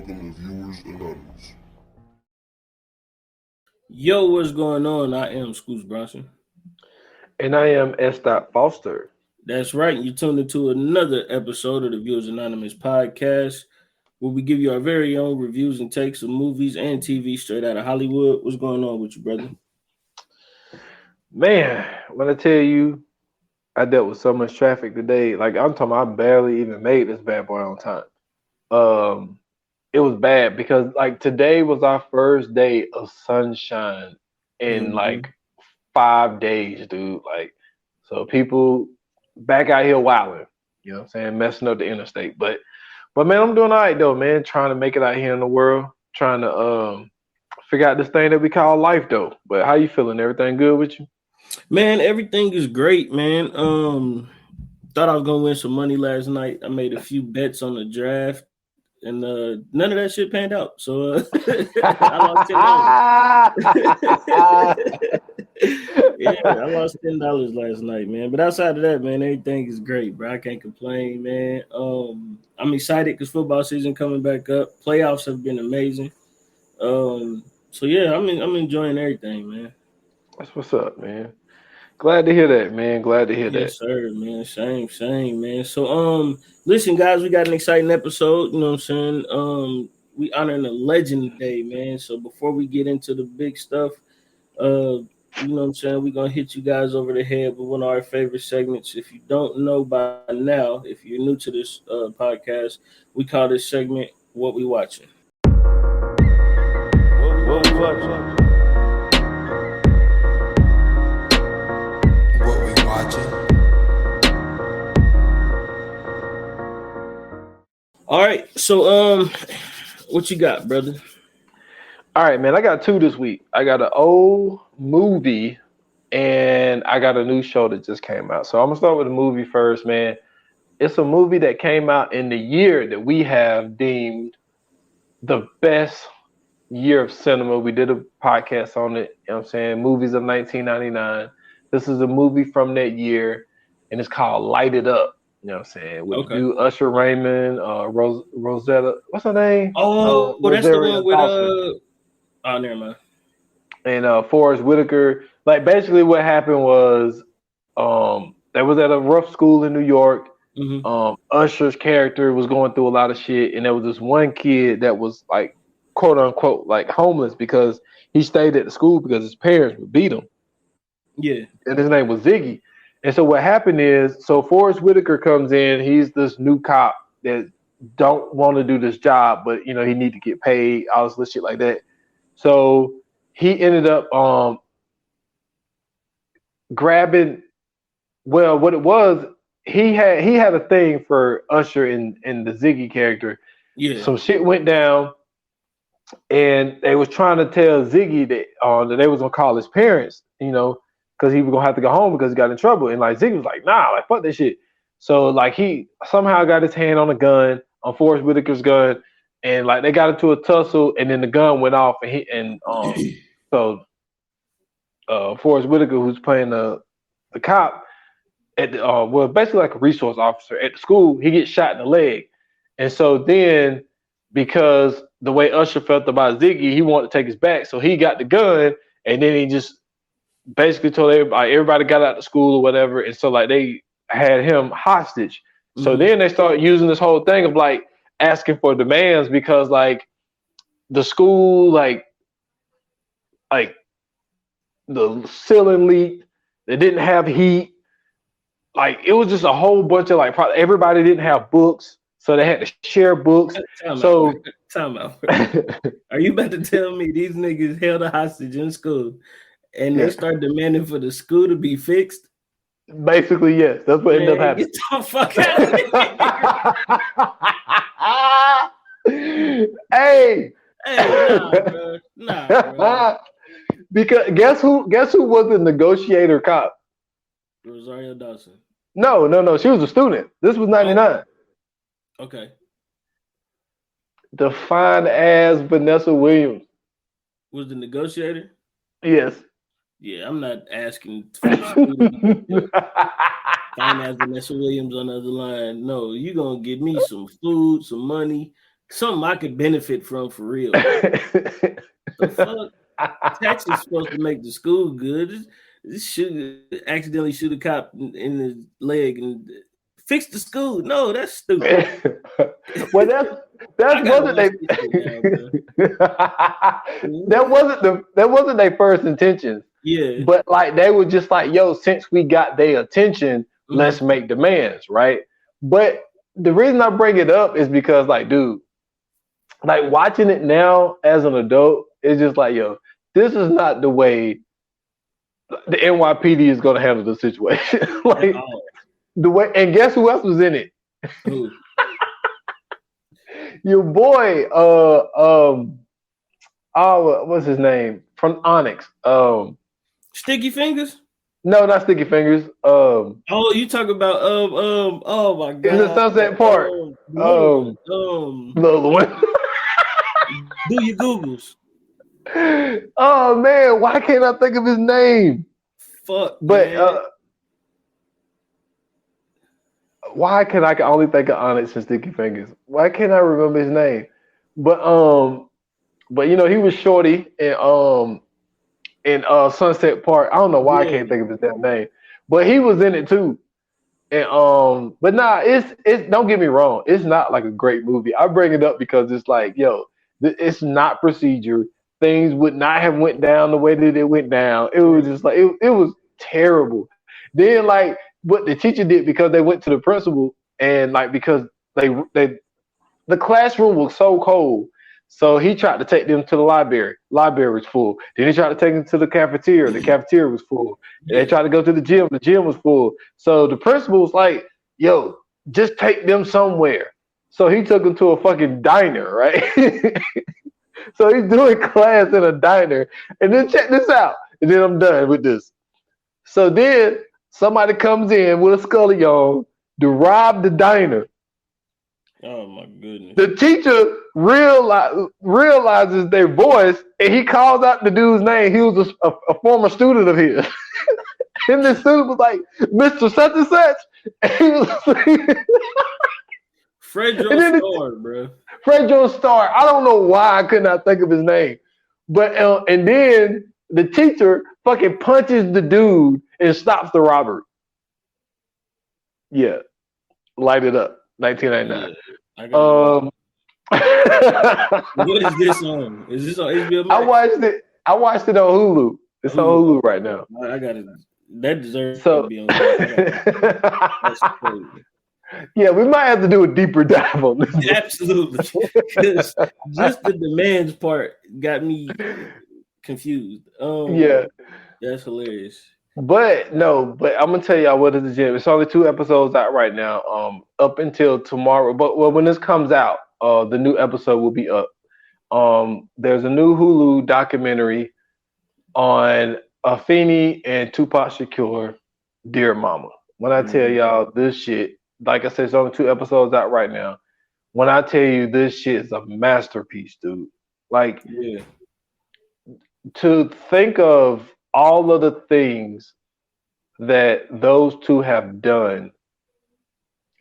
welcome to Viewers Anonymous. Yo, what's going on? I am Scoots Bronson. And I am S. Foster. That's right. You tuned into another episode of the Viewers Anonymous podcast, where we give you our very own reviews and takes of movies and TV straight out of Hollywood. What's going on with you, brother? Man, when I tell you, I dealt with so much traffic today. Like I'm talking, I barely even made this bad boy on time. It was bad because like today was our first day of sunshine in like 5 days, dude. Like, so people back out here wilding, you know what I'm saying, messing up the interstate. But man, I'm doing all right though, man. Trying to make it out here in the world, trying to figure out this thing that we call life though. But how you feeling? Everything good with you? Man, everything is great, man. Thought I was gonna win some money last night. I made a few bets on the draft, and none of that shit panned out. So I lost $10. Yeah, I lost $10 last night, man. But outside of that, man, everything is great, bro. I can't complain, man. I'm excited because football season coming back up. Playoffs have been amazing. So yeah, I'm enjoying everything, man. That's what's up, man. Glad to hear that, man. Glad to hear that. Yes, sir, man. Same, man. So, listen, guys, we got an exciting episode. You know what I'm saying? We honoring a legend today, man. So before we get into the big stuff, you know what I'm saying, we're gonna hit you guys over the head with one of our favorite segments. If you don't know by now, if you're new to this podcast, we call this segment "What We Watching." What we watching? All right, so what you got, brother? All right, man. I got two this week. I got an old movie and I got a new show that just came out. So I'm gonna start with the movie first, man. It's a movie that came out in the year that we have deemed the best year of cinema. We did a podcast on it, you know what I'm saying? Movies of 1999. This is a movie from that year, and it's called Light It Up. You know what I'm saying? With dude Usher Raymond, Rosetta, what's her name? Oh, that's the one with oh, never mind. And Forrest Whitaker. Like basically what happened was they was at a rough school in New York. Usher's character was going through a lot of shit, and there was this one kid that was like quote unquote like homeless because he stayed at the school because his parents would beat him. Yeah. And his name was Ziggy. And so what happened is, so Forrest Whitaker comes in, he's this new cop that don't want to do this job, but you know, he need to get paid, all this little shit like that. So he ended up grabbing, well, what it was, he had a thing for Usher in the Ziggy character. Yeah. Some shit went down, and they was trying to tell Ziggy that they was gonna call his parents, you know, because he was gonna have to go home because he got in trouble. And like Ziggy was like, nah, like fuck that shit. So like he somehow got his hand on a gun, on Forrest Whitaker's gun, and like they got into a tussle, and then the gun went off, and so Forrest Whitaker, who's playing the cop at the well, basically like a resource officer at the school, he gets shot in the leg. And so then because the way Usher felt about Ziggy, he wanted to take his back, so he got the gun, and then he just basically told everybody got out of school or whatever, and so like they had him hostage. So then they started using this whole thing of like asking for demands because like the school like the ceiling leaked, they didn't have heat, like it was just a whole bunch of like everybody didn't have books, so they had to share books. Time out. Are you about to tell me these niggas held a hostage in school and they start demanding for the school to be fixed? Basically, yes. That's what ended up happening. Get the fuck out of here. Hey, nah, bro. Because guess who was the negotiator cop? Rosario Dawson. No. She was a student. This was 99. Okay. The fine ass Vanessa Williams was the negotiator. Yes. Yeah, I'm not asking for the fine ass Vanessa Williams on the other line. No, you're gonna give me some food, some money, something I could benefit from for real. The fuck? Taxes supposed to make the school good. This should accidentally shoot a cop in the leg and fix the school. No, that's stupid. Well, that wasn't their first intention. Yeah. But like they were just like, yo, since we got their attention, let's make demands, right? But the reason I bring it up is because, like, dude, like watching it now as an adult, it's just like, yo, this is not the way the NYPD is gonna handle the situation. Like the way, and guess who else was in it? Who? Your boy, what's his name? From Onyx. Sticky Fingers? No, not Sticky Fingers. Oh, you talk about oh my god. In the Sunset Park. Little one. Do your Googles. Oh man, why can't I think of his name? Fuck. But why can I only think of Onyx and Sticky Fingers? Why can't I remember his name? But you know, he was shorty in Sunset Park. I don't know why I can't think of his damn name. But he was in it too. And but nah, it's don't get me wrong, it's not like a great movie. I bring it up because it's like, yo, it's not procedure. Things would not have went down the way that it went down. It was just like it was terrible. Then like what the teacher did, because they went to the principal and like because the classroom was so cold, so he tried to take them to the library. Library was full. Then he tried to take them to the cafeteria. The cafeteria was full. They tried to go to the gym. The gym was full. So the principal was like, yo, just take them somewhere. So he took them to a fucking diner, right? So he's doing class in a diner. And then check this out. And then I'm done with this. So then somebody comes in with a scully on to rob the diner. Oh my goodness. The teacher realizes their voice, and he calls out the dude's name. He was a former student of his. And the student was like, Mr. Such and Such. And he was like, Fredro Starr, bro. Fredro Starr. I don't know why I could not think of his name. But and then the teacher fucking punches the dude and stops the robbery. Yeah. Light It Up. 1999. What is this on? Is this on HBO Max? I watched it on Hulu. It's on Hulu right now. I got it. That deserves to be on Hulu. That's crazy. Yeah, we might have to do a deeper dive on this. Absolutely. Just the demands part got me confused. Yeah. That's hilarious. But I'm gonna tell y'all what is the gym. It's only 2 episodes out right now. Up until tomorrow. But when this comes out, the new episode will be up. There's a new Hulu documentary on Afeni and Tupac Shakur, Dear Mama. When I tell y'all this shit, like I said, it's only 2 episodes out right now. When I tell you this shit is a masterpiece, dude. Like, to think of all of the things that those two have done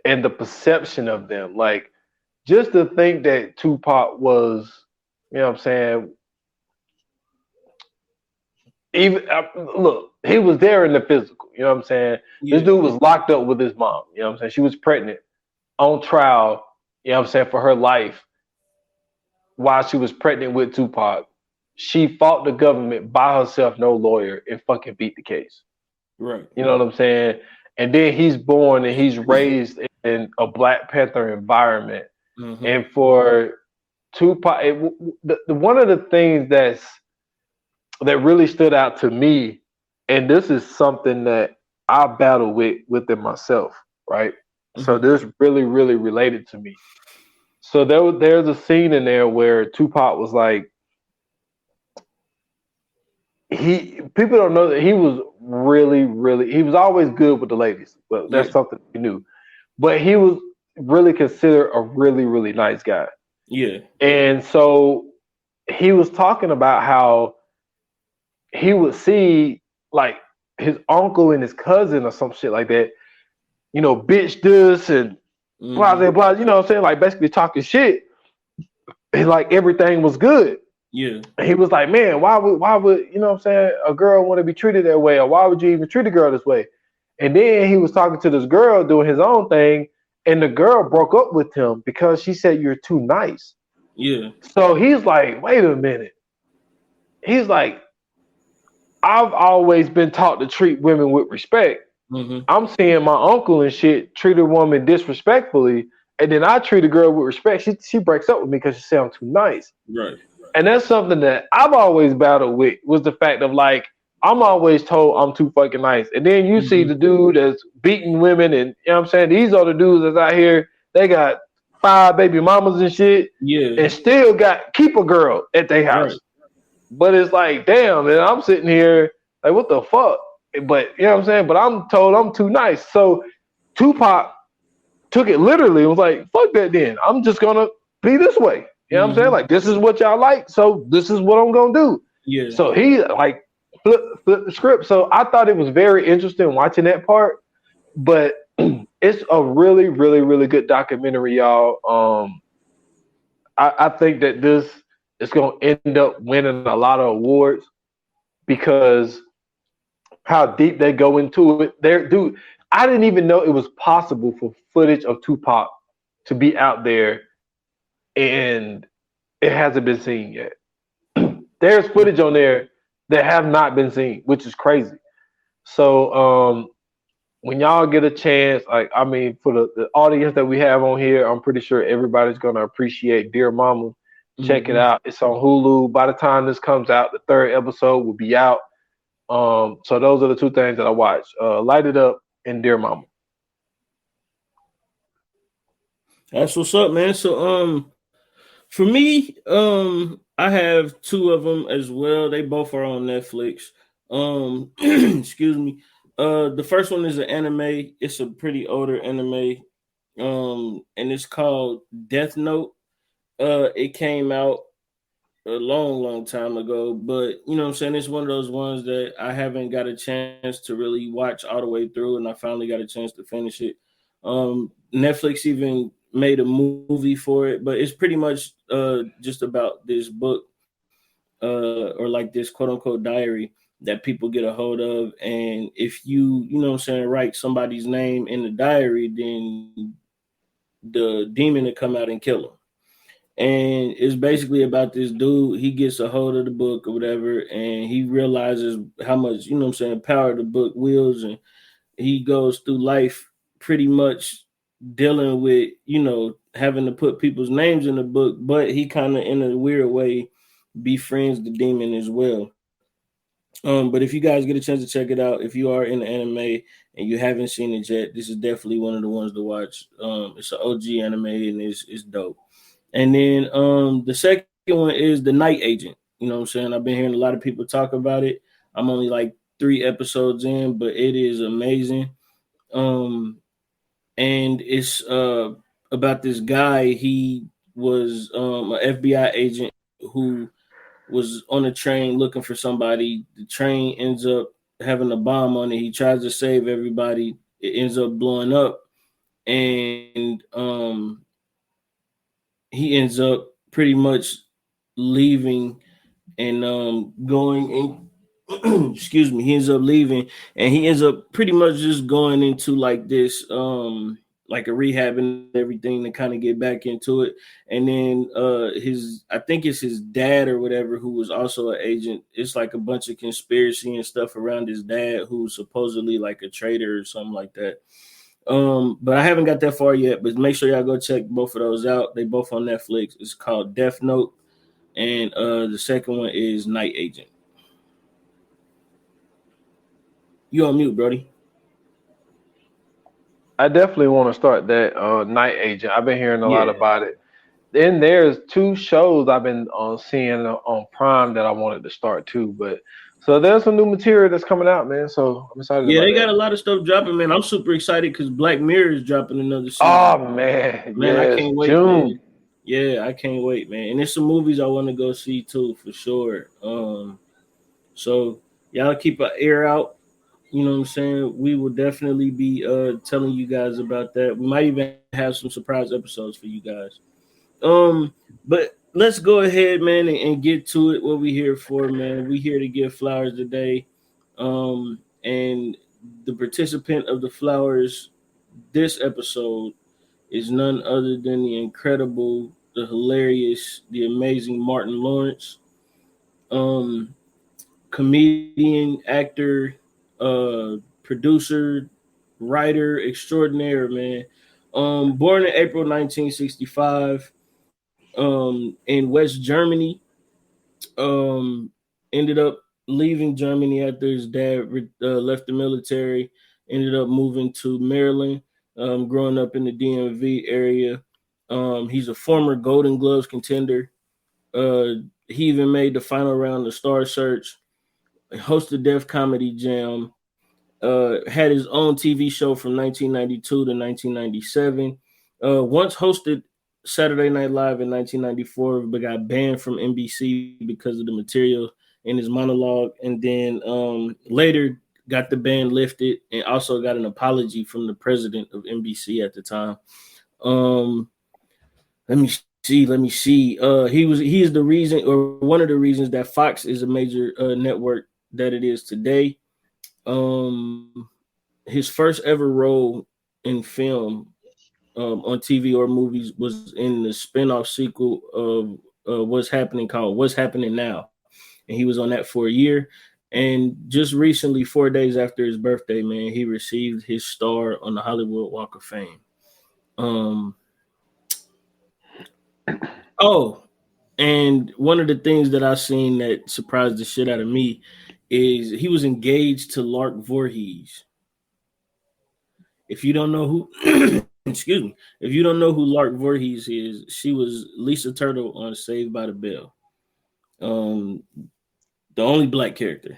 and the perception of them, like just to think that Tupac was, you know what I'm saying? Even look, he was there in the physical, you know what I'm saying? Yeah. This dude was locked up with his mom, you know what I'm saying? She was pregnant, on trial, you know what I'm saying, for her life while she was pregnant with Tupac. She fought the government by herself, no lawyer, and fucking beat the case. Right. You know what I'm saying? And then he's born and he's raised in a Black Panther environment. Mm-hmm. And for Tupac, one of the things that really stood out to me, and this is something that I battle within myself, right? Mm-hmm. So this really, really related to me. So there's a scene in there where Tupac was like, people don't know that he was really, really, he was always good with the ladies, but that's something he knew. But he was really considered a really, really nice guy. Yeah. And so he was talking about how he would see like his uncle and his cousin or some shit like that, you know, bitch this and blah, blah, blah, you know what I'm saying? Like basically talking shit. like everything was good. Yeah. And he was like, man, why would you know what I'm saying, a girl want to be treated that way, or why would you even treat a girl this way? And then he was talking to this girl doing his own thing, and the girl broke up with him because she said you're too nice. Yeah. So he's like, wait a minute. He's like, I've always been taught to treat women with respect. Mm-hmm. I'm seeing my uncle and shit treat a woman disrespectfully, and then I treat a girl with respect. She breaks up with me because she said I'm too nice. Right. And that's something that I've always battled with, was the fact of like, I'm always told I'm too fucking nice. And then you see the dude that's beating women, and you know what I'm saying, these are the dudes that's out here, they got 5 baby mamas and shit, and still keep a girl at their house. Right. But it's like, damn, man, I'm sitting here like, what the fuck? But you know what I'm saying? But I'm told I'm too nice. So Tupac took it literally and was like, fuck that then. I'm just gonna be this way. You know what I'm saying? Like, this is what y'all like, so this is what I'm gonna do. Yeah. So he like flipped the script. So I thought it was very interesting watching that part. But it's a really, really, really good documentary, y'all. I think that this is gonna end up winning a lot of awards because how deep they go into it. Dude, I didn't even know it was possible for footage of Tupac to be out there, and it hasn't been seen yet. There's footage on there that have not been seen, which is crazy. So when y'all get a chance, like, I mean, for the audience that we have on here, I'm pretty sure everybody's gonna appreciate Dear Mama. Check it out. It's on Hulu. By the time this comes out, the 3rd episode will be out. So those are the 2 things that I watch. Light It Up and Dear Mama. That's what's up, man. So for me, I have 2 of them as well. They both are on Netflix. Excuse me. The first one is an anime. It's a pretty older anime. And it's called Death Note. It came out a long time ago, but you know what I'm saying, it's one of those ones that I haven't got a chance to really watch all the way through, and I finally got a chance to finish it. Netflix even made a movie for it, but it's pretty much just about this book or like this quote unquote diary that people get a hold of, and if you know what I'm saying, write somebody's name in the diary, then the demon will come out and kill them. And it's basically about this dude. He gets a hold of the book or whatever, and he realizes how much, you know what I'm saying, power the book wields, and he goes through life pretty much dealing with, you know, having to put people's names in the book, but he kind of, in a weird way, befriends the demon as well. But if you guys get a chance to check it out, if you are in the anime and you haven't seen it yet, this is definitely one of the ones to watch. It's an OG anime, and it's dope. And then the second one is The Night Agent. You know what I'm saying? I've been hearing a lot of people talk about it. I'm only like 3 episodes in, but it is amazing. And it's about this guy. He was an FBI agent who was on a train looking for somebody. The train ends up having a bomb on it. He tries to save everybody. It ends up blowing up. And he ends up pretty much leaving and going in. Excuse me. He ends up leaving, and he ends up pretty much just going into like this, like a rehab and everything to kind of get back into it. And then I think it's his dad or whatever, who was also an agent. It's like a bunch of conspiracy and stuff around his dad, who's supposedly like a traitor or something like that. But I haven't got that far yet, but make sure y'all go check both of those out. They both on Netflix. It's called Death Note, and the second one is Night Agent. You on mute, Brody. I definitely want to start that Night Agent. I've been hearing a lot about it. Then there's 2 shows I've been seeing on Prime that I wanted to start too, but so there's some new material that's coming out, man. So I'm excited. Yeah, about they that. got a lot of stuff dropping, man. I'm super excited because Black Mirror is dropping another season. Oh man, I can't wait. June. Man. Yeah, I can't wait, man. And there's some movies I want to go see too, for sure. So y'all keep an ear out. You know what I'm saying? We will definitely be telling you guys about that. We might even have some surprise episodes for you guys. But let's go ahead, man, and get to it. What we here for, man? We here to give flowers today, and the participant of the flowers this episode is none other than the incredible, the hilarious, the amazing Martin Lawrence, um, comedian, actor, producer, writer extraordinaire, man. Born in April 1965, in West Germany. Ended up leaving Germany after his dad left the military. Ended up moving to Maryland. Growing up in the DMV area. He's a former Golden Gloves contender. He even made the final round of Star Search. Hosted Def Comedy Jam. Had his own TV show from 1992 to 1997. Once hosted Saturday Night Live in 1994, but got banned from NBC because of the material in his monologue. And then later got the ban lifted and also got an apology from the president of NBC at the time. Let me see. He is the reason, or one of the reasons, that Fox is a major network that it is today. His first ever role in film on TV or movies was in the spinoff sequel of What's Happening, called What's Happening Now. And he was on that for a year. And just recently, 4 days after his birthday, man, he received his star on the Hollywood Walk of Fame. And one of the things that I seen that surprised the shit out of me is he was engaged to Lark Voorhees. If you don't know who excuse me, if you don't know who Lark Voorhees is, she was Lisa Turtle on Saved by the Bell. The only black character.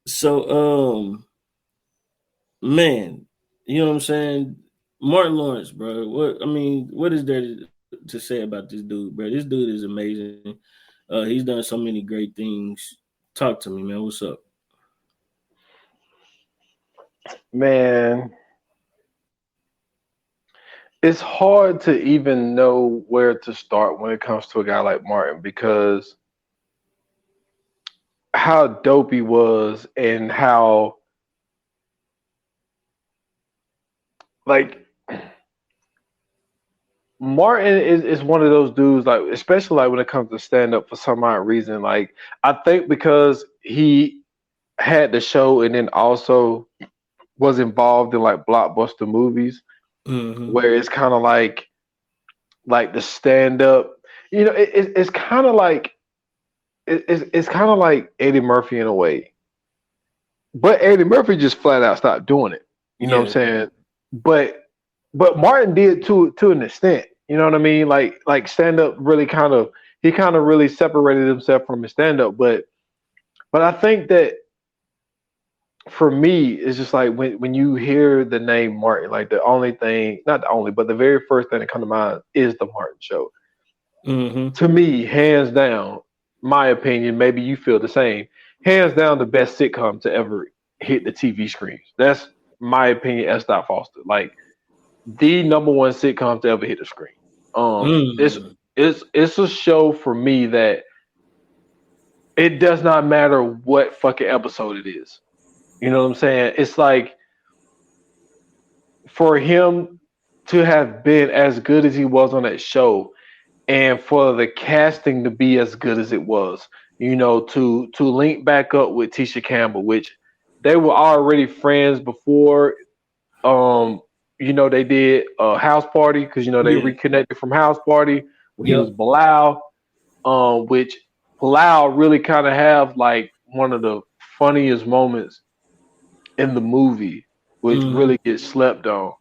So man, you know what I'm saying? Martin Lawrence, bro. What is there to say about this dude, bro? This dude is amazing. He's done so many great things. Talk to me, man. What's up? Man, it's hard to even know where to start when it comes to a guy like Martin, because how dope he was and how, like, Martin is one of those dudes, like, especially like when it comes to stand up for some odd reason. Like, I think because he had the show and then also was involved in like blockbuster movies, where it's kind of like the stand up, you know, it's kind of like it's kind of like Eddie Murphy in a way, but Eddie Murphy just flat out stopped doing it. You know what I'm saying? But Martin did to an extent. You know what I mean? Like stand up really he really separated himself from his stand up. But I think that for me, it's just like when you hear the name Martin, like the only thing, not the only, but the very first thing that comes to mind is the Martin Show. To me, hands down, my opinion, maybe you feel the same, hands down the best sitcom to ever hit the TV screens. That's my opinion, S. Foster. Like, the number one sitcom to ever hit the screen. It's a show for me that it does not matter what fucking episode it is. You know what I'm saying? It's like, for him to have been as good as he was on that show, and for the casting to be as good as it was, you know, to link back up with Tisha Campbell, which they were already friends before. You know, they did a House Party, because, you know, they reconnected from House Party when he was Bilal, which Bilal really kind of have like one of the funniest moments in the movie, which really gets slept on.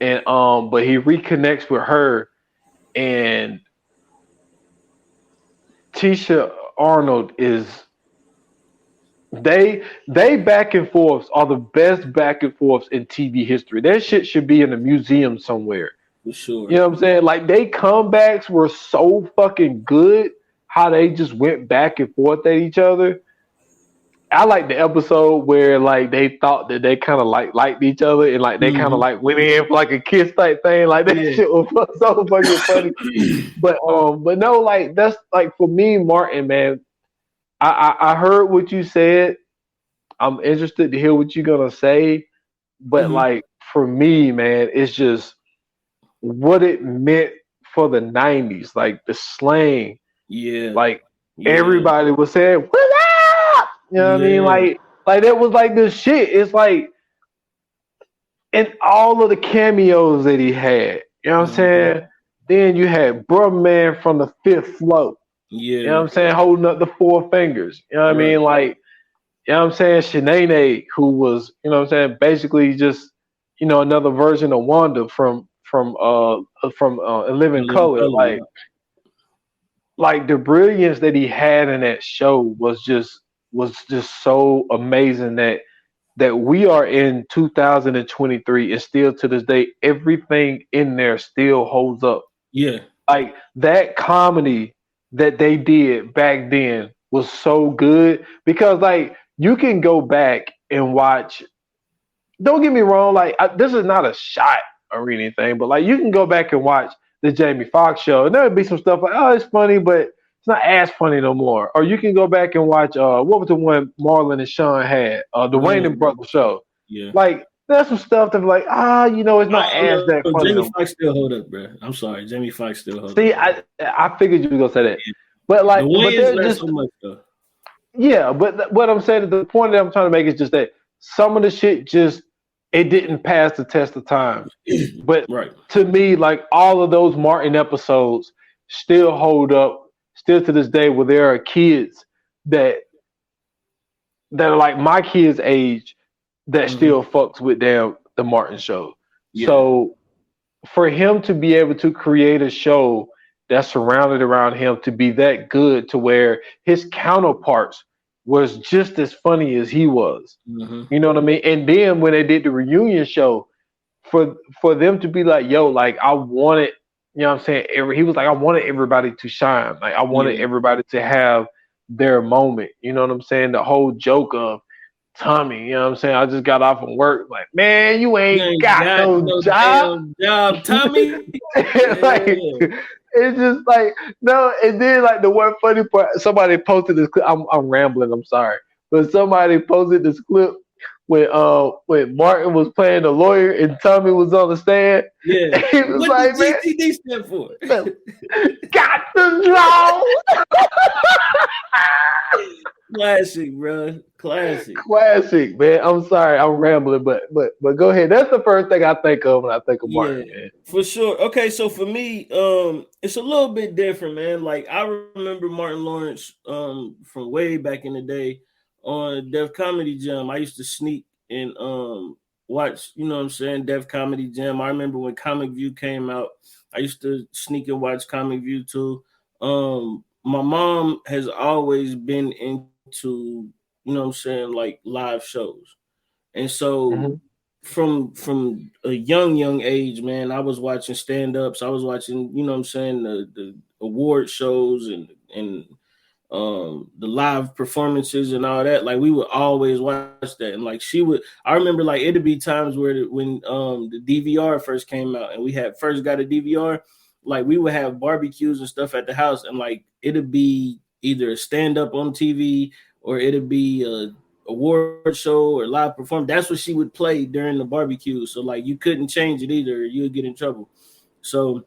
And but he reconnects with her, and Tisha Arnold is they back and forths are the best back and forths in TV history. That shit should be in a museum somewhere. For sure. You know what I'm saying? Like, they comebacks were so fucking good, how they just went back and forth at each other. I like the episode where like they thought that they kind of like liked each other and like they kind of like went in for like a kiss type thing. Like that shit was so fucking funny. But no, like that's like for me, Martin, man. I heard what you said. I'm interested to hear what you're gonna say. But like for me, man, it's just what it meant for the '90s, like the slang. Yeah. Like everybody was saying, "What up?" You know what I mean? Like that was like the shit. It's like, and all of the cameos that he had. You know what I'm saying? Then you had Bruh Man from the Fifth Float. Yeah. You know what I'm saying? Holding up the four fingers. You know what I mean? Like, you know what I'm saying? Shanae, who was, you know what I'm saying, basically just, you know, another version of Wanda from In Living Color. Like the brilliance that he had in that show was just so amazing that we are in 2023 and still to this day everything in there still holds up. Yeah. Like that comedy that they did back then was so good because like you can go back and watch. Don't get me wrong, like this is not a shot or anything, but like you can go back and watch the Jamie Foxx show, and there would be some stuff like, oh, it's funny, but it's not as funny no more. Or you can go back and watch what was the one Marlon and Sean had, the Wayne and Brothers show. Yeah. Like there's some stuff that's like, you know, it's not as that funny. Jamie Foxx still hold up, bro. I'm sorry, Jamie Foxx still hold up. See, I figured you were gonna say that, but like, but there's just so much though. Yeah, but what I'm saying, the point that I'm trying to make is just that some of the shit just it didn't pass the test of time. But to me, like all of those Martin episodes still hold up, still to this day, where there are kids that are like my kids' age that still fucks with the Martin show. Yeah. So for him to be able to create a show that's surrounded around him to be that good to where his counterparts was just as funny as he was. You know what I mean? And then when they did the reunion show, for them to be like, yo, like I wanted, you know what I'm saying? He was like, I wanted everybody to shine. Like I wanted everybody to have their moment. You know what I'm saying? The whole joke of Tommy, you know what I'm saying? I just got off from work. Like, man, you ain't got no job, Tommy. Like, it's just like, no, and then like the one funny part, somebody posted this clip. I'm rambling, I'm sorry. But somebody posted this clip when Martin was playing the lawyer and Tommy was on the stand. Yeah. He was what like, did GTD stand for? Got the draw. Classic, bro. Classic, man. I'm sorry, I'm rambling, but go ahead. That's the first thing I think of when I think of Martin. Man. For sure. Okay, so for me, it's a little bit different, man. Like I remember Martin Lawrence from way back in the day on Def Comedy Jam. I used to sneak and watch, you know what I'm saying, Def Comedy Jam. I remember when Comic View came out, I used to sneak and watch Comic View too. My mom has always been into, you know what I'm saying, like live shows. And so from a young age, man, I was watching stand-ups. I was watching, you know what I'm saying, the award shows and the live performances and all that. Like we would always watch that. And like I remember like it'd be times where when the DVR first came out and we had first got a DVR, like we would have barbecues and stuff at the house and like it'd be either a stand-up on TV or it'd be a award show or live performance. That's what she would play during the barbecue. So like you couldn't change it either, or you would get in trouble. So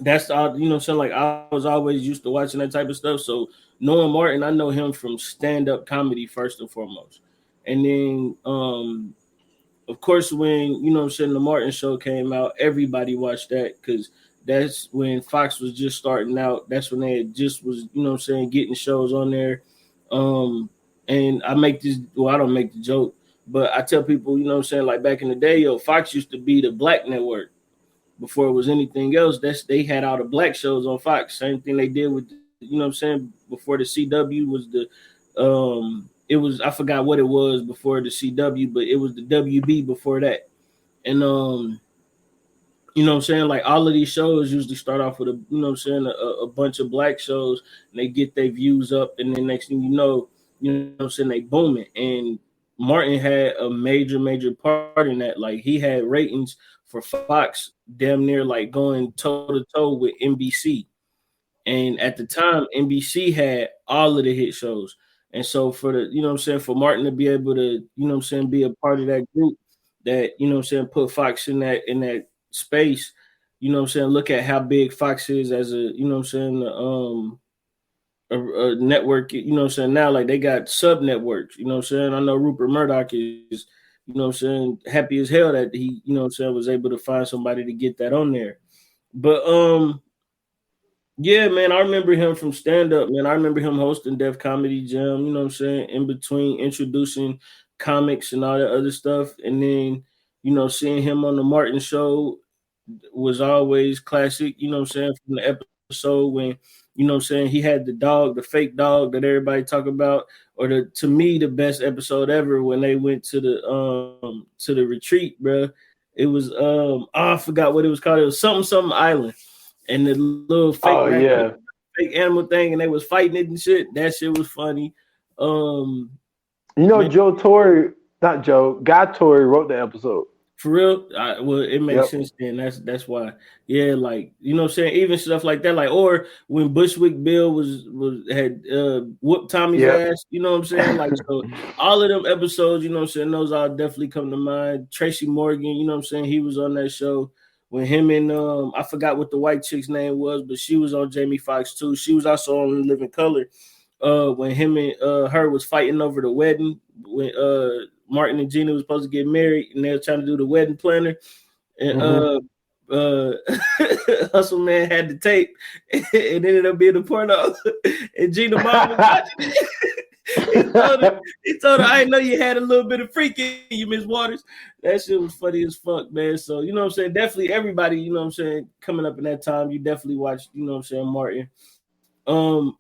that's all, you know what I'm saying? Like I was always used to watching that type of stuff. So knowing Martin, I know him from stand-up comedy first and foremost. And then of course when, you know what I'm saying, the Martin show came out, everybody watched that because that's when Fox was just starting out. That's when they had just was, you know what I'm saying, getting shows on there. And I make this, well, I don't make the joke, but I tell people, you know what I'm saying, like back in the day, Fox used to be the black network before it was anything else. They had all the black shows on Fox. Same thing they did with, you know what I'm saying, before the CW was it was, I forgot what it was before the CW, but it was the WB before that. And, you know what I'm saying, like all of these shows usually start off with you know what I'm saying, a bunch of black shows and they get their views up. And then next thing you know, you know what I'm saying, they booming. And Martin had a major part in that. Like he had ratings for Fox damn near like going toe to toe with NBC. And at the time, NBC had all of the hit shows. And so for the, you know what I'm saying, for Martin to be able to, you know what I'm saying, be a part of that group that, you know what I'm saying, put Fox in that space, you know what I'm saying, look at how big Fox is as a, you know what I'm saying, a network, you know what I'm saying, now like they got sub networks, you know what I'm saying. I know Rupert Murdoch is, you know what I'm saying, happy as hell that he, you know what I'm saying, was able to find somebody to get that on there. But yeah, man, I remember him from stand up, man. I remember him hosting Def Comedy Jam, you know what I'm saying, in between introducing comics and all that other stuff. And then, you know, seeing him on the Martin show was always classic, you know what I'm saying, from the episode when, you know what I'm saying, he had the dog, the fake dog that everybody talk about, or to me the best episode ever when they went to the retreat, bro. It was I forgot what it was called. It was something island. And the little fake fake animal thing, and they was fighting it and shit. That shit was funny. You know, Guy Torrey wrote the episode. For real? Well, it makes sense then. That's why. Yeah, like, you know what I'm saying? Even stuff like that, like, or when Bushwick Bill had whooped Tommy's ass, you know what I'm saying? Like, so all of them episodes, you know what I'm saying, those all definitely come to mind. Tracy Morgan, you know what I'm saying, he was on that show. When him and I forgot what the white chick's name was, but she was on Jamie Foxx too. She was also on Living Color. When him and her was fighting over the wedding, when Martin and Gina was supposed to get married, and they were trying to do the wedding planner, and Hustle Man had the tape, and it ended up being a porno, and Gina mom was watching it. He told her, I didn't know you had a little bit of freak in you, Miss Waters. That shit was funny as fuck, man. So, you know what I'm saying? Definitely everybody, you know what I'm saying, coming up in that time, you definitely watched, you know what I'm saying, Martin.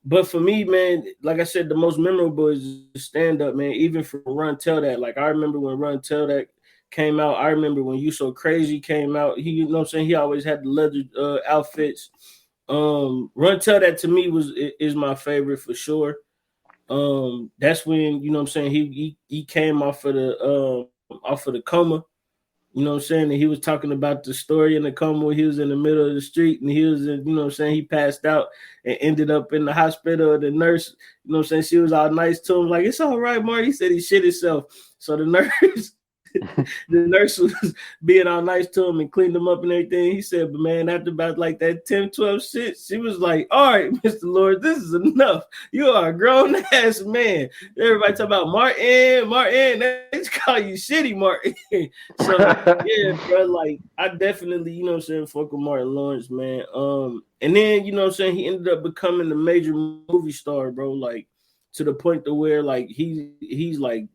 But for me, man, like I said, the most memorable is stand-up, man, even from Run Tell That. Like, I remember when Run Tell That came out. I remember when You So Crazy came out. He, you know what I'm saying, he always had the leather outfits. Run Tell That to me is my favorite for sure. That's when, you know what I'm saying, he came off of the coma, you know what I'm saying, and he was talking about the story in the coma where he was in the middle of the street and he was in, you know what I'm saying, he passed out and ended up in the hospital. The nurse, you know what I'm saying, she was all nice to him, like, it's all right, Marty. He said he shit himself. So the nurse was being all nice to him and cleaned him up and everything. He said, but man, after about like that 10, 12 shit, she was like, all right, Mr. Lord, this is enough. You are a grown ass man. Everybody talk about Martin, they call you shitty Martin. So yeah, bro, like I definitely, you know what I'm saying, fuck with Martin Lawrence, man. And then, you know what I'm saying, he ended up becoming a major movie star, bro, like to the point to where like he's like,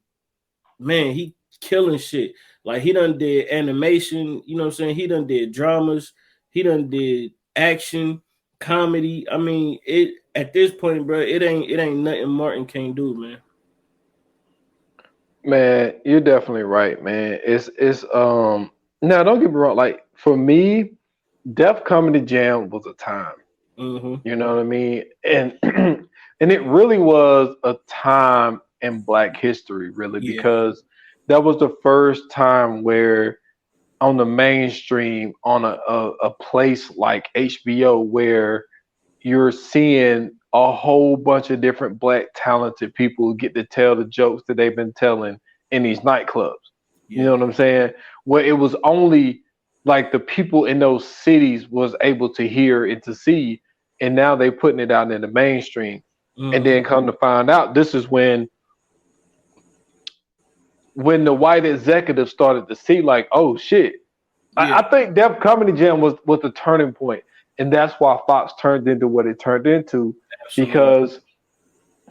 man, he killing shit. Like he done did animation, you know what I'm saying? He done did dramas, he done did action, comedy. I mean, it at this point, bro, it ain't nothing Martin can't do, man. Man, you're definitely right, man. It's now don't get me wrong, like for me, Def Comedy Jam was a time. Mm-hmm. You know what I mean? And and it really was a time in Black history, really, because that was the first time where on the mainstream, on a place like HBO, where you're seeing a whole bunch of different Black talented people get to tell the jokes that they've been telling in these nightclubs. You know what I'm saying? Where it was only like the people in those cities was able to hear and to see, and now they're putting it out in the mainstream. And then come to find out, this is when the white executives started to see, like, oh shit. I think Def Comedy Jam was the turning point, and that's why Fox turned into what it turned into. Absolutely. Because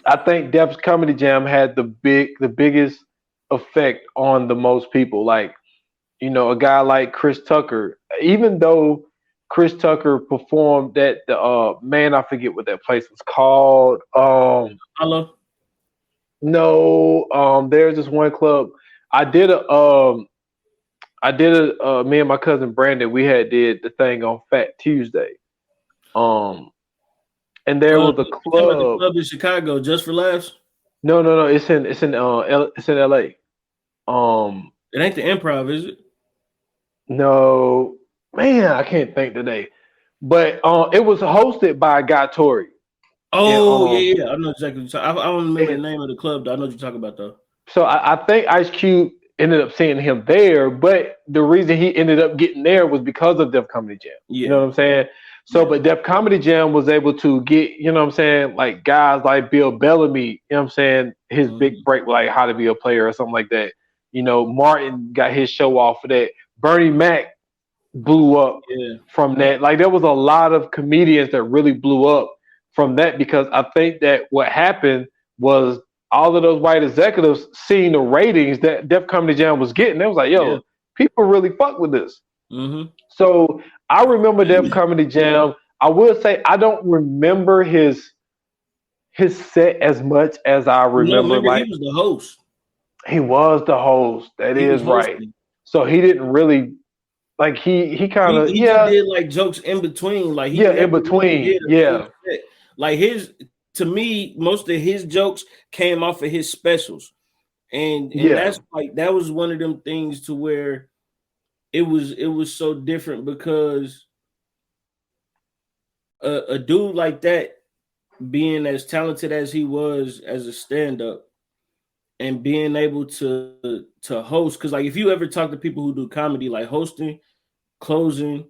I think Def Comedy Jam had the biggest effect on the most people. Like, you know, a guy like Chris Tucker, even though Chris Tucker performed at the man, I forget what that place was called. Hello. No, there's this one club. I did me and my cousin Brandon, we did the thing on Fat Tuesday. And there was a club. The club in Chicago, Just for Laughs? No. It's in L.A. It ain't the Improv, is it? No, man, I can't think today. But it was hosted by Guy Tori. And Oh yeah. I know exactly what you're talking. I don't remember the and name of the club though. I know what you're talking about though. so I think Ice Cube ended up seeing him there, but the reason he ended up getting there was because of Def Comedy Jam. You know Yeah. what I'm saying? So, Yeah. but Def Comedy Jam was able to get, you know what I'm saying, like guys like Bill Bellamy, you know what I'm saying, his big Mhm. break, like How to Be a Player or something like that. You know, Martin got his show off of that. Bernie Mac blew up Yeah. from that. Like there was a lot of comedians that really blew up from that because I think that what happened was all of those white executives seeing the ratings that Def Comedy Jam was getting. They was like, Yeah. yo, people really fuck with this. Mm-hmm. So I remember Def Comedy Jam. I will say I don't remember his set as much as I No, remember. remember he Like was the host. he was the host. That He was is right. hosting. So he didn't really like he kind of He just did like jokes in between. Like he in never really between. did a full Yeah. set. Like his to me, most of his jokes came off of his specials. And Yeah. that's like that was one of them things to where it was so different because a dude like that being as talented as he was as a stand-up and being able to host, because like if you ever talk to people who do comedy, like hosting, closing,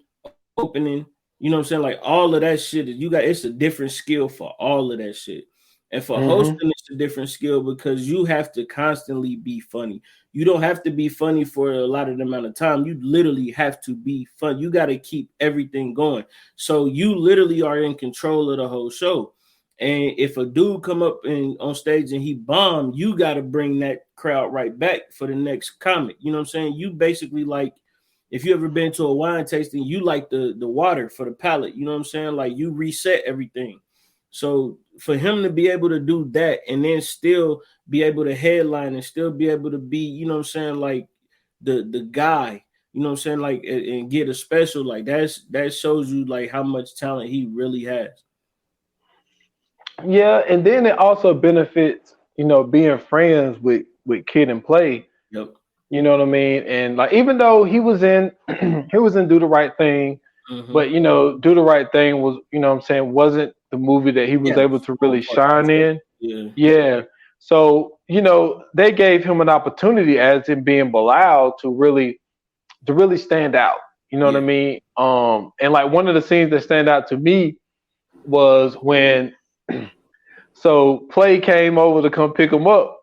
opening, you know what I'm saying? Like all of that shit, it's a different skill for all of that shit. And for Hmm. hosting, it's a different skill because you have to constantly be funny. You don't have to be funny for a lot of the amount of time. You literally have to be fun. You got to keep everything going. So you literally are in control of the whole show. And if a dude come up and on stage and he bomb, you got to bring that crowd right back for the next comic. You know what I'm saying? You basically like if you ever been to a wine tasting, you like the water for the palate. You know what I'm saying? Like you reset everything. So for him to be able to do that and then still be able to headline and still be able to be, you know what I'm saying, like the guy, you know what I'm saying, like and get a special like that shows you like how much talent he really has. Yeah, and then it also benefits, being friends with Kid and Play. Yep. You know what I mean? And like even though he was in he was in Do the Right Thing, Mm-hmm. but Do the Right Thing was, what I'm saying, wasn't the movie that he was Yeah. able to Small really part. shine in. Yeah. Yeah. So, they gave him an opportunity as in being Bilal to really stand out. You know what I Yeah. mean? And like one of the scenes that stand out to me was when so Play came over to come pick him up,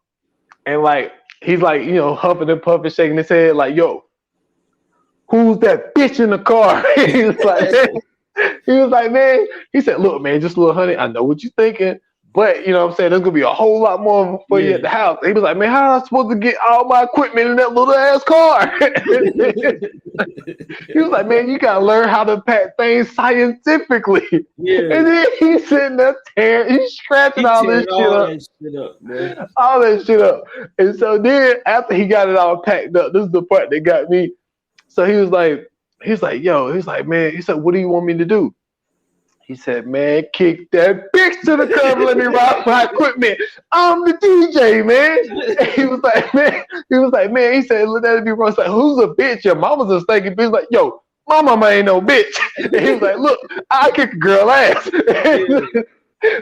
and like he's like, huffing and puffing, shaking his head, like, yo, who's that bitch in the car? Man, he said, look, man, just a little honey, I know what you're thinking, but you know what I'm saying, there's gonna be a whole lot more for you Yeah. at the house. He was like, man, how am I supposed to get all my equipment in that little ass car? He was like, man, you gotta learn how to pack things scientifically. Yeah. And then he's sitting there he's scratching He all this tearing shit all up, that shit up, man. all that shit up. And so then after he got it all packed up, this is the part that got me. So he's like, man, he said, what do you want me to do? He said, man, kick that bitch to the curb and let me ride my equipment. I'm the DJ, man. And he was like, man, he said, let that be wrong. He's like, who's a bitch? Your mama's a stinking bitch. Like, yo, my mama ain't no bitch. And he was like, look, I kick a girl ass. Yeah.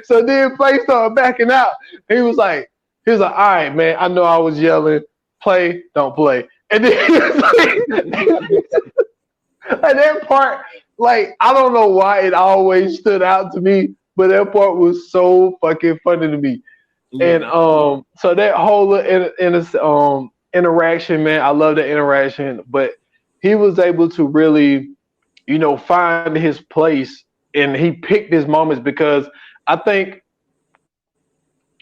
So then Play started backing out. He was like, all right, man, I know I was yelling, play, don't play. And then he was like, and that part, like, I don't know why it always stood out to me, but that part was so fucking funny to me. And Yeah. so that whole interaction, man, I love that interaction. But he was able to really, find his place, and he picked his moments because I think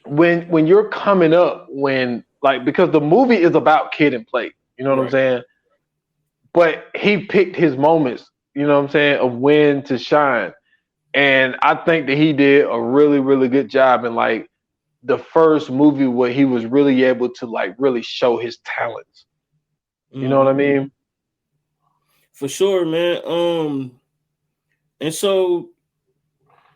when you're coming up, because the movie is about Kid and Play, you know what I'm Right. saying? But he picked his moments, you know what I'm saying, of when to shine. And I think that he did a really, really good job in like the first movie where he was really able to like really show his talents. You know what I Mm-hmm. mean? For sure, man. And so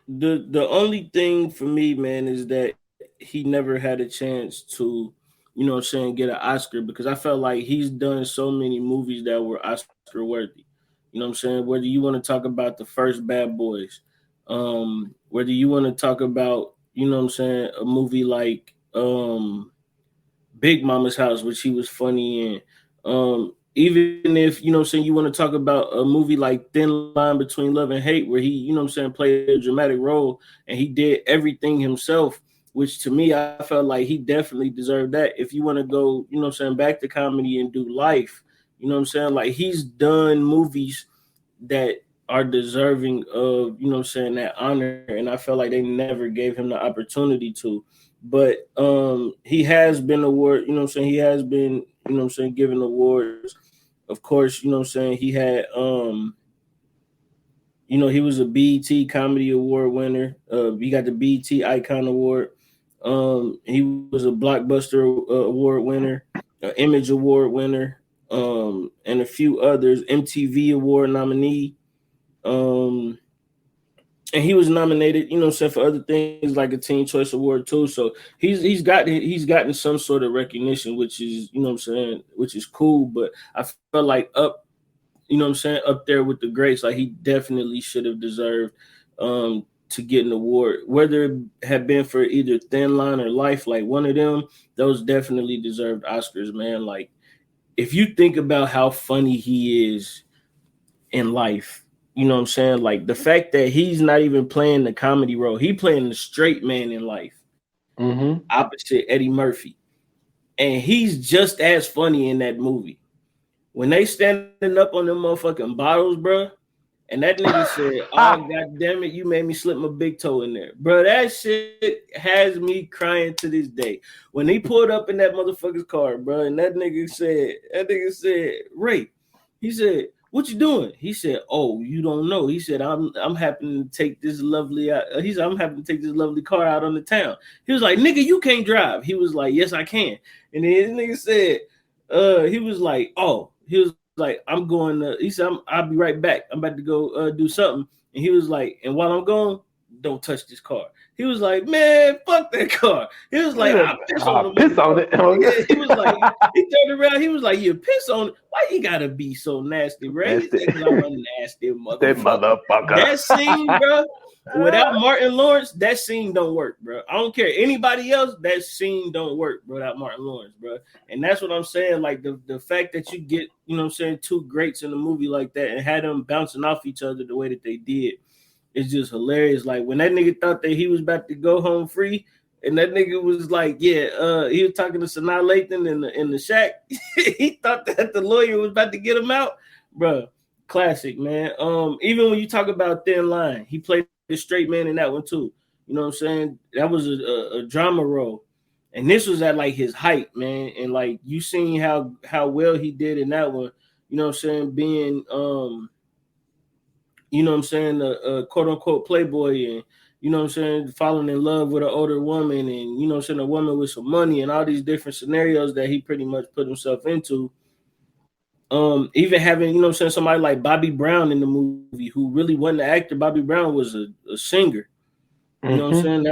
the only thing for me, man, is that he never had a chance to, you know what I'm saying, get an Oscar, because I felt like he's done so many movies that were Oscar worthy. You know what I'm saying? Whether you want to talk about the first Bad Boys, whether you want to talk about, you know what I'm saying, a movie like Big Mama's House, which he was funny in. Even if, you know what I'm saying, you want to talk about a movie like Thin Line Between Love and Hate, where he, you know what I'm saying, played a dramatic role and he did everything himself, which to me, I felt like he definitely deserved that. If you want to go, you know what I'm saying, back to comedy and do Life, you know what I'm saying, like he's done movies that are deserving of, you know what I'm saying, that honor. And I felt like they never gave him the opportunity to. But he has been award, you know what I'm saying, he has been, you know what I'm saying, given awards. Of course, you know what I'm saying, he had you know, he was a BET Comedy Award winner. He got the BET Icon Award. He was a Blockbuster Award winner, an Image Award winner, and a few others, MTV Award nominee. And he was nominated, you know, for other things like a Teen Choice Award too. So he's gotten some sort of recognition, which is, you know what I'm saying, which is cool. But I felt like up, you know what I'm saying, up there with the greats, like he definitely should have deserved to get an award, whether it had been for either Thin Line or Life. Like one of them, those definitely deserved Oscars, man. Like if you think about how funny he is in Life, you know what I'm saying? Like the fact that he's not even playing the comedy role, he playing the straight man in Life, opposite Eddie Murphy. And he's just as funny in that movie. When they standing up on them motherfucking bottles, bro, and that nigga said, "Oh, God damn it, you made me slip my big toe in there." Bro, that shit has me crying to this day. When he pulled up in that motherfucker's car, bro, and that nigga said, "Ray," he said, "What you doing?" He said, "Oh, you don't know." He said, I'm happy to take this lovely he said, "I'm happy to take this lovely car out on the town." He was like, "Nigga, you can't drive." He was like, "Yes, I can." And then his nigga said, he was like, "Oh," he was like, "I'm going to," he said, "I'll be right back. I'm about to go do something." And he was like, "And while I'm gone, don't touch this car." He was like, "Man, fuck that car." He was like, "I'll piss on it." He was like, he turned around. He was like, "You piss on it? Why you gotta be so nasty, Ray?" Nasty. I'm a nasty motherfucker. That scene, bro, without Martin Lawrence, that scene don't work, bro. I don't care anybody else. That scene don't work, bro, without Martin Lawrence, bro. And that's what I'm saying. Like the fact that you get, you know what I'm saying, two greats in a movie like that and had them bouncing off each other the way that they did. It's just hilarious. Like when that nigga thought that he was about to go home free, and that nigga was like, "Yeah," he was talking to Sanaa Lathan in the shack. He thought that the lawyer was about to get him out, bro. Classic, man. Even when you talk about Thin Line, he played the straight man in that one too. You know what I'm saying? That was a drama role, and this was at like his height, man. And like you seen how well he did in that one. You know what I'm saying? Being you know what I'm saying, a quote unquote playboy, and you know what I'm saying, falling in love with an older woman, and you know what I'm saying, a woman with some money, and all these different scenarios that he pretty much put himself into. Even having, you know what I'm saying, somebody like Bobby Brown in the movie, who really wasn't an actor. Bobby Brown was a singer. You know what I'm saying?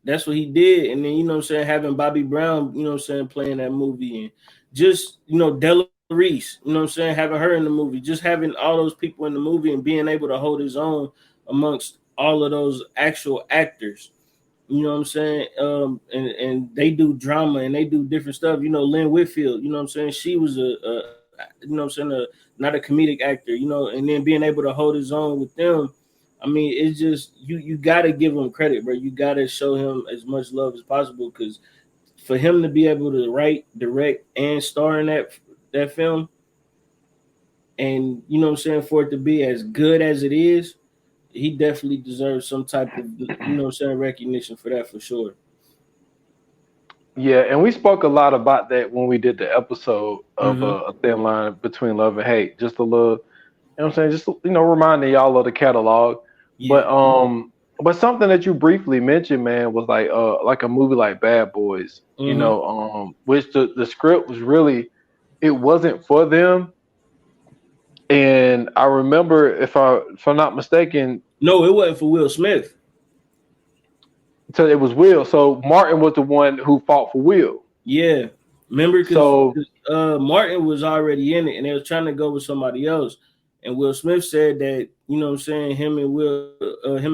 That's what he did. And then, you know what I'm saying, having Bobby Brown, you know what I'm saying, playing that movie, and just, you know, Della Reese, you know what I'm saying, having her in the movie, just having all those people in the movie and being able to hold his own amongst all of those actual actors. You know what I'm saying? And they do drama and they do different stuff. You know, Lynn Whitfield, you know what I'm saying? She was you know what I'm saying, not a comedic actor, you know, and then being able to hold his own with them. I mean, it's just, you got to give him credit, bro. You got to show him as much love as possible, because for him to be able to write, direct, and star in that film, and you know what I'm saying, for it to be as good as it is, he definitely deserves some type of, you know what I'm saying, recognition for that, for sure. Yeah, and we spoke a lot about that when we did the episode of A Thin Line Between Love and Hate. Just a little, you know what I'm saying, just, you know, reminding y'all of the catalog. Yeah. But something that you briefly mentioned, man, was like a movie like Bad Boys, you know, which the script was really, it wasn't for them. And I remember, if I'm not mistaken, no, it wasn't for Will Smith. So it was Will. So Martin was the one who fought for Will. Yeah, remember because So Martin was already in it, and they was trying to go with somebody else. And Will Smith said that, you know what I'm saying, him and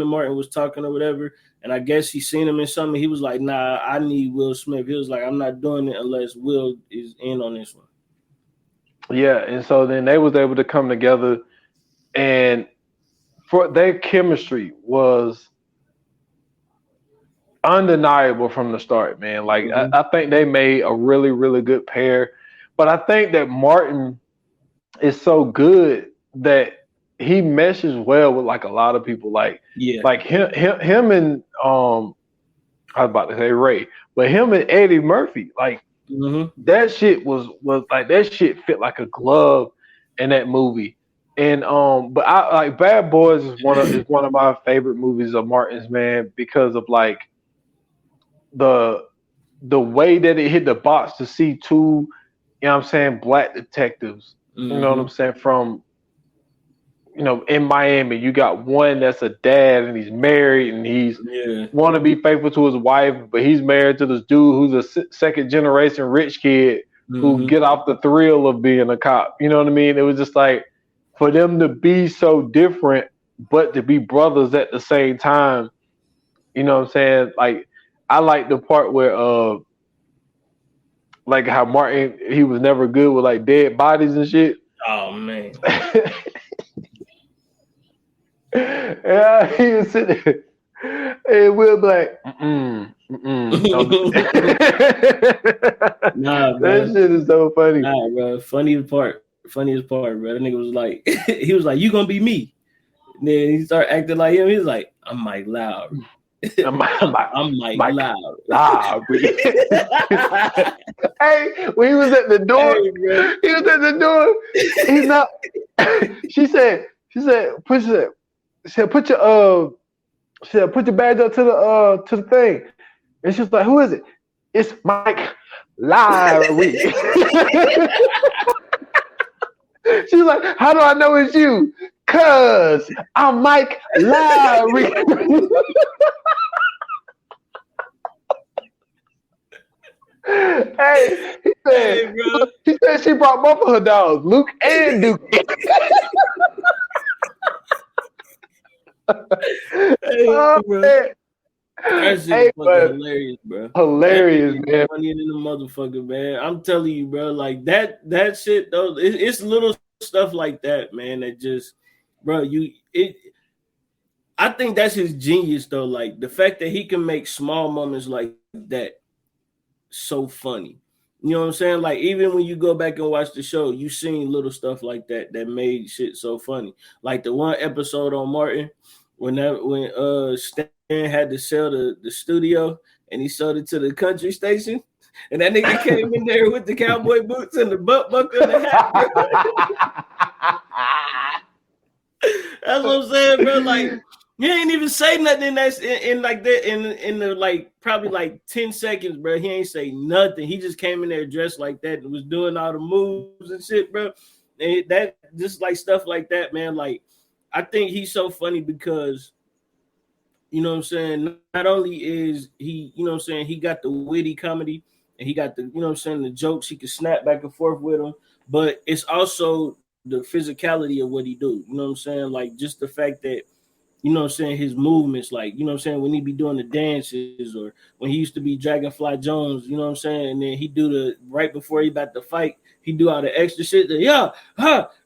Martin was talking or whatever. And I guess he seen him in something. He was like, nah, I need Will Smith. He was like, I'm not doing it unless Will is in on this one. yeah, and so then they was able to come together, and for their chemistry was undeniable from the start, man. Like I think they made a really, really good pair. But I think that Martin is so good that he meshes well with like a lot of people. Like him and I was about to say Ray, but him and Eddie Murphy, like that shit was like that shit fit like a glove in that movie. And but I like Bad Boys is one of my favorite movies of Martin's, man, because of like the way that it hit the box to see two, you know what I'm saying, black detectives, you know what I'm saying, from, you know, in Miami. You got one that's a dad and he's married and he's want to be faithful to his wife, but he's married to this dude who's a second generation rich kid who get off the thrill of being a cop. You know what I mean? It was just like, for them to be so different, but to be brothers at the same time, you know what I'm saying? Like, I like the part where, like how Martin, he was never good with like dead bodies and shit. Oh man. Yeah, he was sitting there, and we'll be like, Nah, bro. That shit is so funny. Nah, bro. Funniest part, bro. That nigga was like, he was like, "You gonna be me?" And then he started acting like him. He was like, "I'm Mike Loud." I'm Mike Loud. Hey, when he was at the door, he was at the door. He's not. She said, put your badge up to the thing. And she was like, who is it? It's Mike Lowry. She's like, how do I know it's you? Cause I'm Mike Lowry. Hey, he said she brought both of her dogs, Luke and Duke. That shit hilarious, bro. Hilarious, man. Funnier than the motherfucker, man. I'm telling you, bro. Like that shit though. It's little stuff like that, man. That just, bro. I think that's his genius, though. Like the fact that he can make small moments like that so funny. You know what I'm saying? Like even when you go back and watch the show, you seen little stuff like that made shit so funny. Like the one episode on Martin when Stan had to sell the studio and he sold it to the country station, and that nigga came in there with the cowboy boots and the butt buckle and the hat. That's what I'm saying, bro. Like he ain't even say nothing that's in like that in the like probably like 10 seconds, bro. He ain't say nothing. He just came in there dressed like that and was doing all the moves and shit, bro. And that just like stuff like that, man. Like I think he's so funny because, you know what I'm saying, not only is he, you know what I'm saying, he got the witty comedy and he got the, you know what I'm saying, the jokes he can snap back and forth with him, but it's also the physicality of what he do. You know what I'm saying? Like just the fact that, you know what I'm saying, his movements, like, you know what I'm saying, when he be doing the dances or when he used to be Dragonfly Jones, you know what I'm saying, and then he do the, right before he about to fight, he do all the extra shit, and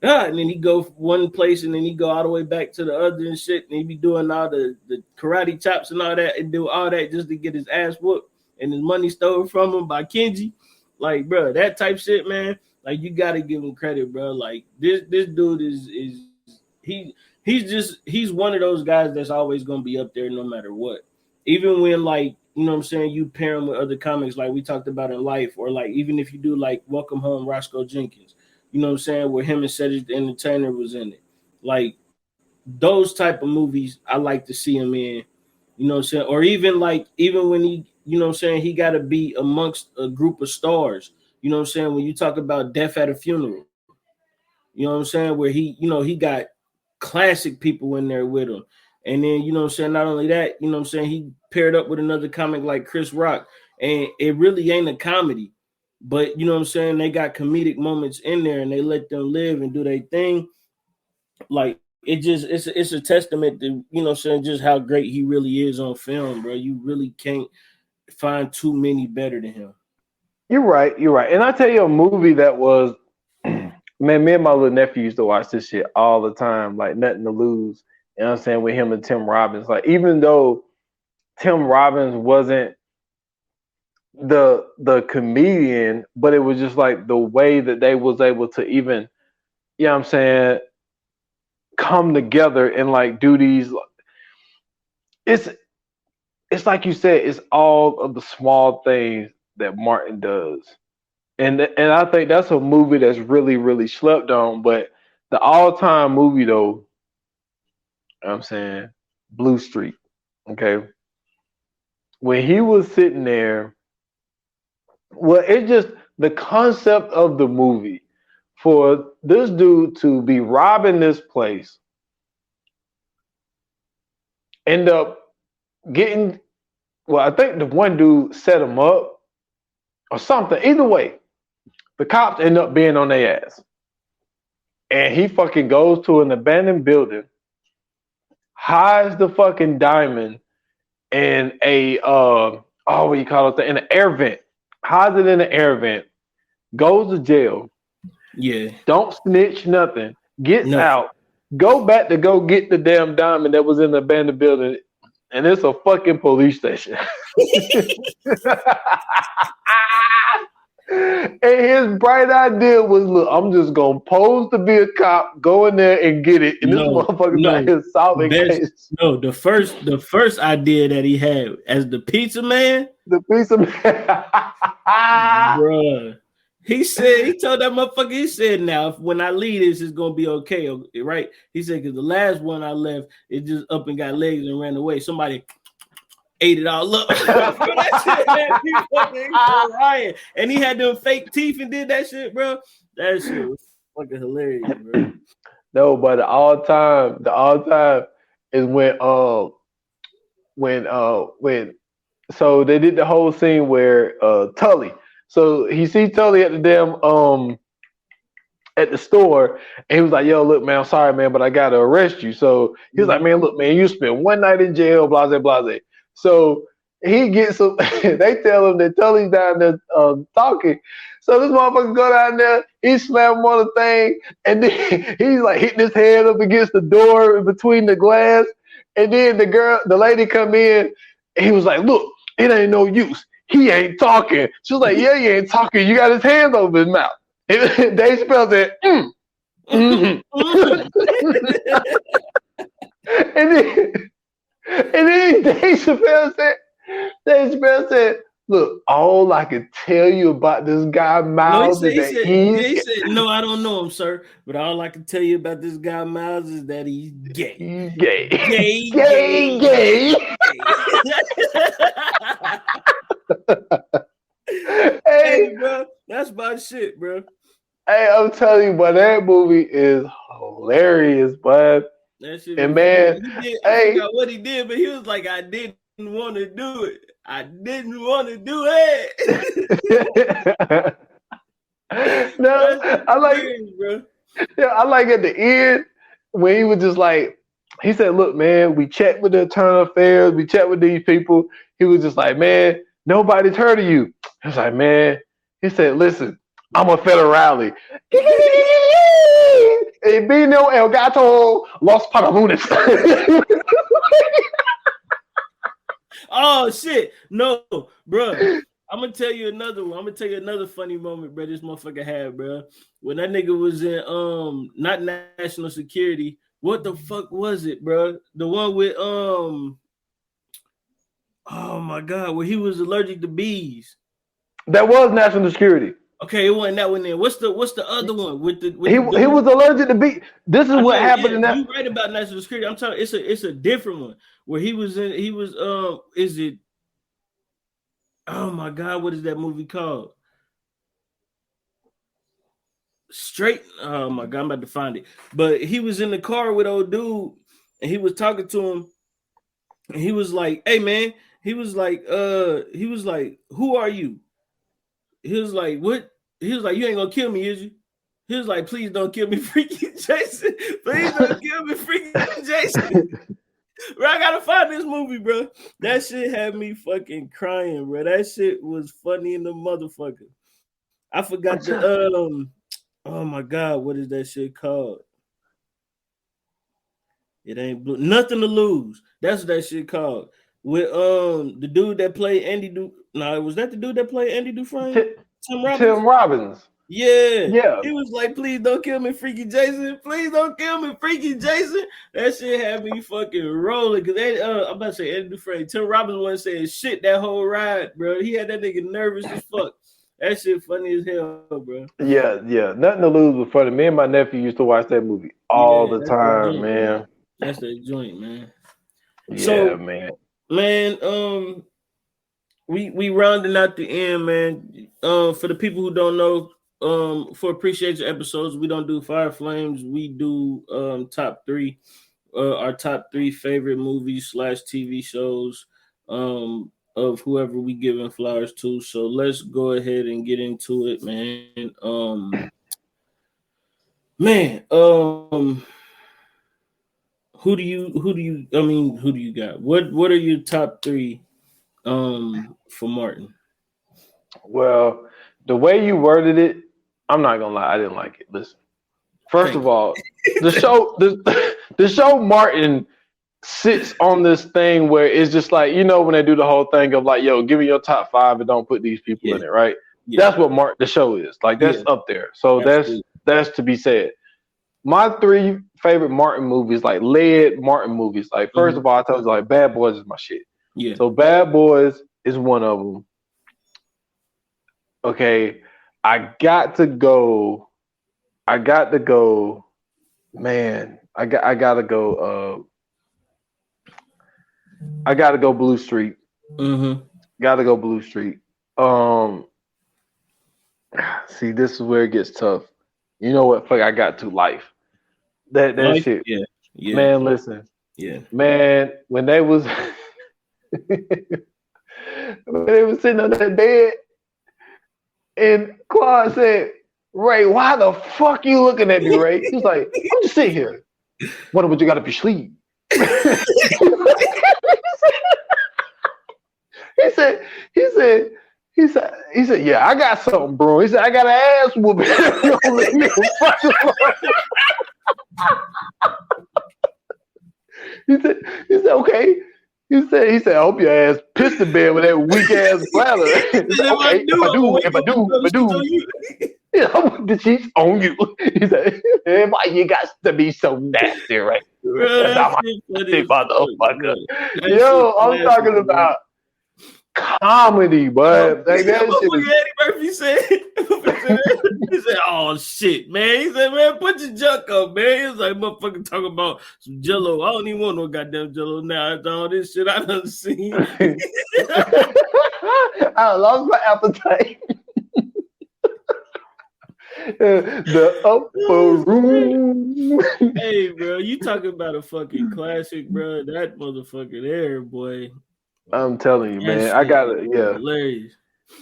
then he go one place and then he go all the way back to the other and shit, and he be doing all the karate chops and all that and do all that just to get his ass whooped and his money stolen from him by Kenji. Like, bro, that type shit, man, like, you got to give him credit, bro. Like, this dude is he's one of those guys that's always going to be up there no matter what. Even when, like, you know what I'm saying, you pair him with other comics like we talked about in Life, or like even if you do like Welcome Home, Roscoe Jenkins, you know what I'm saying, where him and Cedric the Entertainer was in it. Like those type of movies I like to see him in, you know what I'm saying? Or even when he, you know what I'm saying, he got to be amongst a group of stars, you know what I'm saying, when you talk about Death at a Funeral, you know what I'm saying, where he, you know, he got classic people in there with him. And then, you know what I'm saying, not only that, you know what I'm saying, he paired up with another comic like Chris Rock, and it really ain't a comedy. But you know what I'm saying? They got comedic moments in there, and they let them live and do their thing. Like it's a testament to, you know what I'm saying, just how great he really is on film, bro. You really can't find too many better than him. You're right. And I tell you a movie that was, man, me and my little nephew used to watch this shit all the time, like Nothing to Lose. You know what I'm saying? With him and Tim Robbins. Like, even though Tim Robbins wasn't the comedian, but it was just like the way that they was able to even, you know what I'm saying, come together and like do these. It's like you said, it's all of the small things that Martin does. And I think that's a movie that's really, really slept on. But the all-time movie, though, you know what I'm saying, Blue Streak, okay? When he was sitting there, well, it just, the concept of the movie, for this dude to be robbing this place, end up getting, well, I think the one dude set him up or something. Either way, the cops end up being on their ass. And he fucking goes to an abandoned building, hides the fucking diamond in a, what do you call it? In an air vent. Hides it in an air vent. Goes to jail. Yeah. Don't snitch nothing. Gets out. Go back to go get the damn diamond that was in the abandoned building. And it's a fucking police station. And his bright idea was, look, I'm just gonna pose to be a cop, go in there and get it, and this motherfucker's out here solving cases. No, the first idea that he had as the pizza man, bruh. He told that motherfucker, he said, now when I leave this, it's gonna be okay, right? He said, because the last one I left, it just up and got legs and ran away. Somebody ate it all up. And he had them fake teeth and did that shit, bro. That shit was fucking hilarious, bro. No, but the all time is when so they did the whole scene where Tully. So he sees Tully at the damn at the store, and he was like, yo, look, man, I'm sorry, man, but I gotta arrest you. So he was like, man, look, man, you spent one night in jail, blase, blase. So he gets some, they tell him that Tully's down there talking. So this motherfucker go down there, he slam him on the thing, and then he's like hitting his head up against the door between the glass. And then the lady come in, and he was like, look, it ain't no use. He ain't talking. She was like, yeah, he ain't talking. You got his hands over his mouth. And Dave Chappelle said, And then Dave Chappelle said, look, all I can tell you about this guy Miles is that he said, no, I don't know him, sir. But all I can tell you about this guy Miles is that he's gay. He's gay. Gay. Hey, bro, that's my shit, bro. Hey, I'm telling you, but that movie is hilarious, bud. That shit, and man, I forgot what he did, but he was like, I didn't want to do it. I didn't want to do it. No, I like, bro. Yeah, I like at the end when he was just like, he said, look, man, we checked with the internal affairs, we checked with these people. He was just like, man, nobody's heard of you. He was like, man, he said, listen, I'm a federale. E vino el gato los pantalones. Oh shit, no, bro. I'm gonna tell you another one. I'm gonna tell you another funny moment, bro. This motherfucker had, bro. When that nigga was in not national security. What the fuck was it, bro? The one with oh my god, where he was allergic to bees. That was national security. Okay, it wasn't that one then. What's the other one with the? He was allergic to bees. This is what happened in that. You right about national security. I'm telling you, it's a different one where he was in. He was is it? Oh my god, what is that movie called? Straight. Oh my god, I'm about to find it. But he was in the car with old dude, and he was talking to him, and he was like, "Hey man," he was like, who are you? He was like, what? He was like, you ain't gonna kill me, is you? He was like, please don't kill me, Freaky Jason. Please don't kill me, Freaky Jason. Bro, I gotta find this movie, bro. That shit had me fucking crying, bro. That shit was funny in the motherfucker. I forgot the oh my god, what is that shit called? It ain't blue. Nothing to Lose. That's what that shit called. With the dude that played Andy was that the dude that played Andy Dufresne? Tim Robbins. Tim Robbins. Yeah. He was like, please don't kill me, Freaky Jason. Please don't kill me, Freaky Jason. That shit had me fucking rolling. Cause I'm about to say Andy Dufresne. Tim Robbins wasn't saying shit that whole ride, bro. He had that nigga nervous as fuck. That shit funny as hell, bro. Yeah. Nothing to Lose was funny. Me and my nephew used to watch that movie all the time, man. That's the joint, man. Yeah, so, man. Man, we rounding out the end, man. For the people who don't know, for appreciation episodes, we don't do Fire Flames. We do top three, our top three favorite movies / TV shows of whoever we giving flowers to. So let's go ahead and get into it, man. Who do you got? What are your top three for Martin? Well, the way you worded it, I'm not gonna lie, I didn't like it. Listen, first of all, the show Martin sits on this thing where it's just like, you know, when they do the whole thing of like, yo, give me your top 5 and don't put these people in it, right? Yeah. That's what the show is. Like, that's up there. So that's to be said. My 3 favorite Martin movies, like led Martin movies, like first of all, I told you, like, Bad Boys is my shit. Yeah. So Bad Boys is one of them. Okay, I got to go, man. I gotta go Blue Street. Gotta go Blue Street. See, this is where it gets tough. You know what? Fuck, I got to Life. That Life? Shit. Yeah. Man, listen. Yeah. Man, when they was sitting on that bed, and Claude said, "Ray, why the fuck you looking at me, Ray?" He's like, "I'm just sitting here. What would you got up your sleeve?" He said, "Yeah, I got something, bro." He said, "I got an ass whooping." He said, "Okay." He said, "I hope your ass pissed the bed with that weak ass bladder." Okay, if I do, yeah, I'll put the sheets on you. He said, "Why you got to be so nasty, right?" Motherfucker. Yo, I'm talking about comedy, but like, that shit is... Eddie Murphy said, he said, "Oh shit, man." He said, "Man, put your junk up, man." He was like, "Motherfucker, talking about some Jello. I don't even want no goddamn Jello now. After all this shit I done seen." I lost my appetite. The upper room. Hey, bro, you talking about a fucking classic, bro? That motherfucker there, boy. I'm telling you, man. I gotta, hilarious.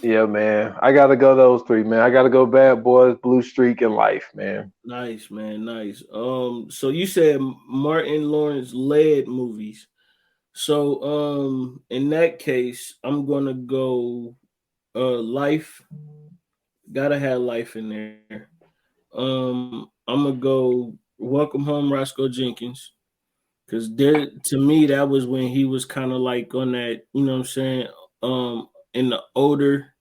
Yeah, man. I gotta go those 3, man. I gotta go Bad Boys, Blue Streak, and Life, man. Nice, man. Nice. So you said Martin Lawrence led movies. So in that case, I'm gonna go Life. Gotta have Life in there. I'm gonna go Welcome Home, Roscoe Jenkins. Because to me, that was when he was kind of like on that, you know what I'm saying, in the older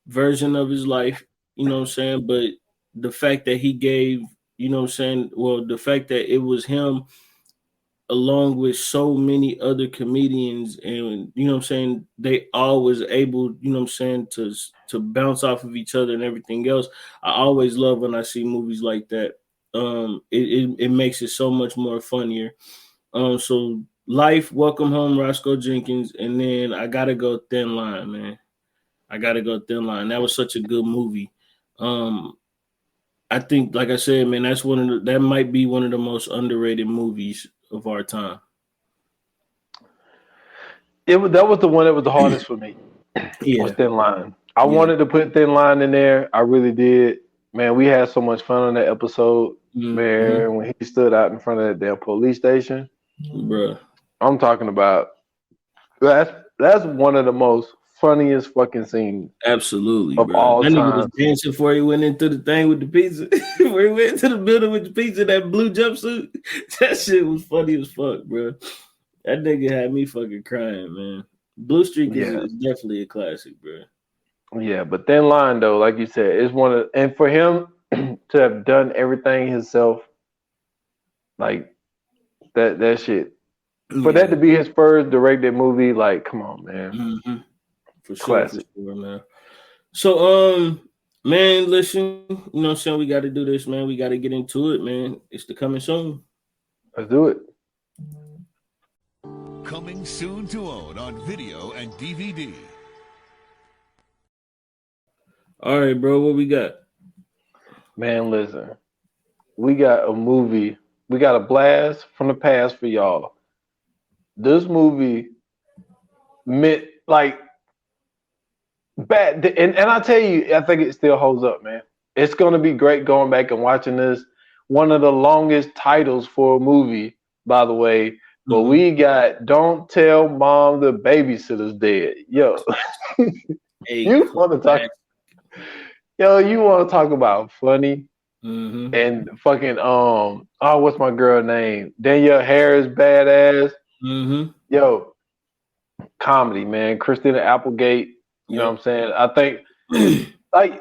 version of his life, you know what I'm saying? But the fact that he gave, you know what I'm saying, well, the fact that it was him along with so many other comedians and, you know what I'm saying, they all was able, you know what I'm saying, to bounce off of each other and everything else. I always love when I see movies like that. It makes it so much more funnier. So Life, Welcome Home, Roscoe Jenkins, and then I gotta go Thin Line, man. I gotta go Thin Line. That was such a good movie. I think, like I said, man, that might be one of the most underrated movies of our time. That was the one that was the hardest for me. Yeah. Was Thin Line. I wanted to put Thin Line in there. I really did. Man, we had so much fun on that episode. Man, when he stood out in front of that damn police station. Bruh. I'm talking about that's one of the most funniest fucking scenes. Absolutely, of bro. all That nigga time. was dancing before he went into the thing with the pizza. Where he went to the building with the pizza, that blue jumpsuit. That shit was funny as fuck, bro. That nigga had me fucking crying, man. Blue Streak is definitely a classic, bro. Yeah, but Thin Line though, like you said, is one of, and for him to have done everything himself, like that shit. For that to be his first directed movie, like, come on, man. For sure, Classic. for sure, man. So, man, listen, you know what I'm saying? We got to do this, man. We got to get into it, man. It's the coming soon. Let's do it. Coming soon to own on video and DVD. All right, bro, what we got? Man, listen. We got a movie. We got a blast from the past for y'all. This movie meant like bad, and I tell you, I think it still holds up, man. It's gonna be great going back and watching this. One of the longest titles for a movie, by the way. But we got "Don't Tell Mom the Babysitter's Dead." Yo, you want to talk? Yo, you want to talk about funny and fucking what's my girl name? Danielle Harris, badass. Yo, comedy, man. Christina Applegate. You know what I'm saying? I think like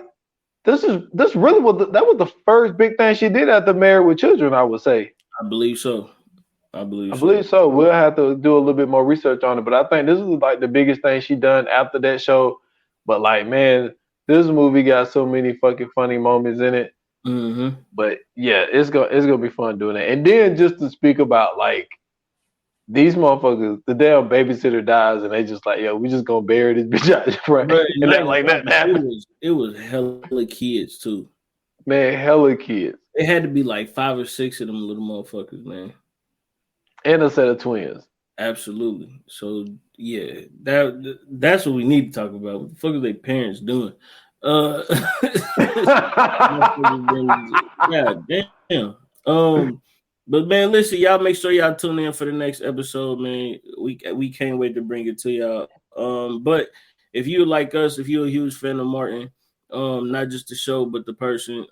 this really was that was the first big thing she did after Married with Children, I would say. I believe so. I believe so. We'll have to do a little bit more research on it, but I think this is like the biggest thing she done after that show. But like, man, this movie got so many fucking funny moments in it. But yeah, it's gonna be fun doing it. And then just to speak about like these motherfuckers, the damn babysitter dies, and they just like, yo, we just gonna bury this bitch out front. And that like that happened. It was hella kids too. Man, hella kids. It had to be like 5 or 6 of them little motherfuckers, man. And a set of twins. Absolutely. So yeah, that's what we need to talk about. What the fuck are their parents doing? God damn. But man, listen, y'all make sure y'all tune in for the next episode, man. We can't wait to bring it to y'all. But if you like us, if you're a huge fan of Martin, not just the show, but the person,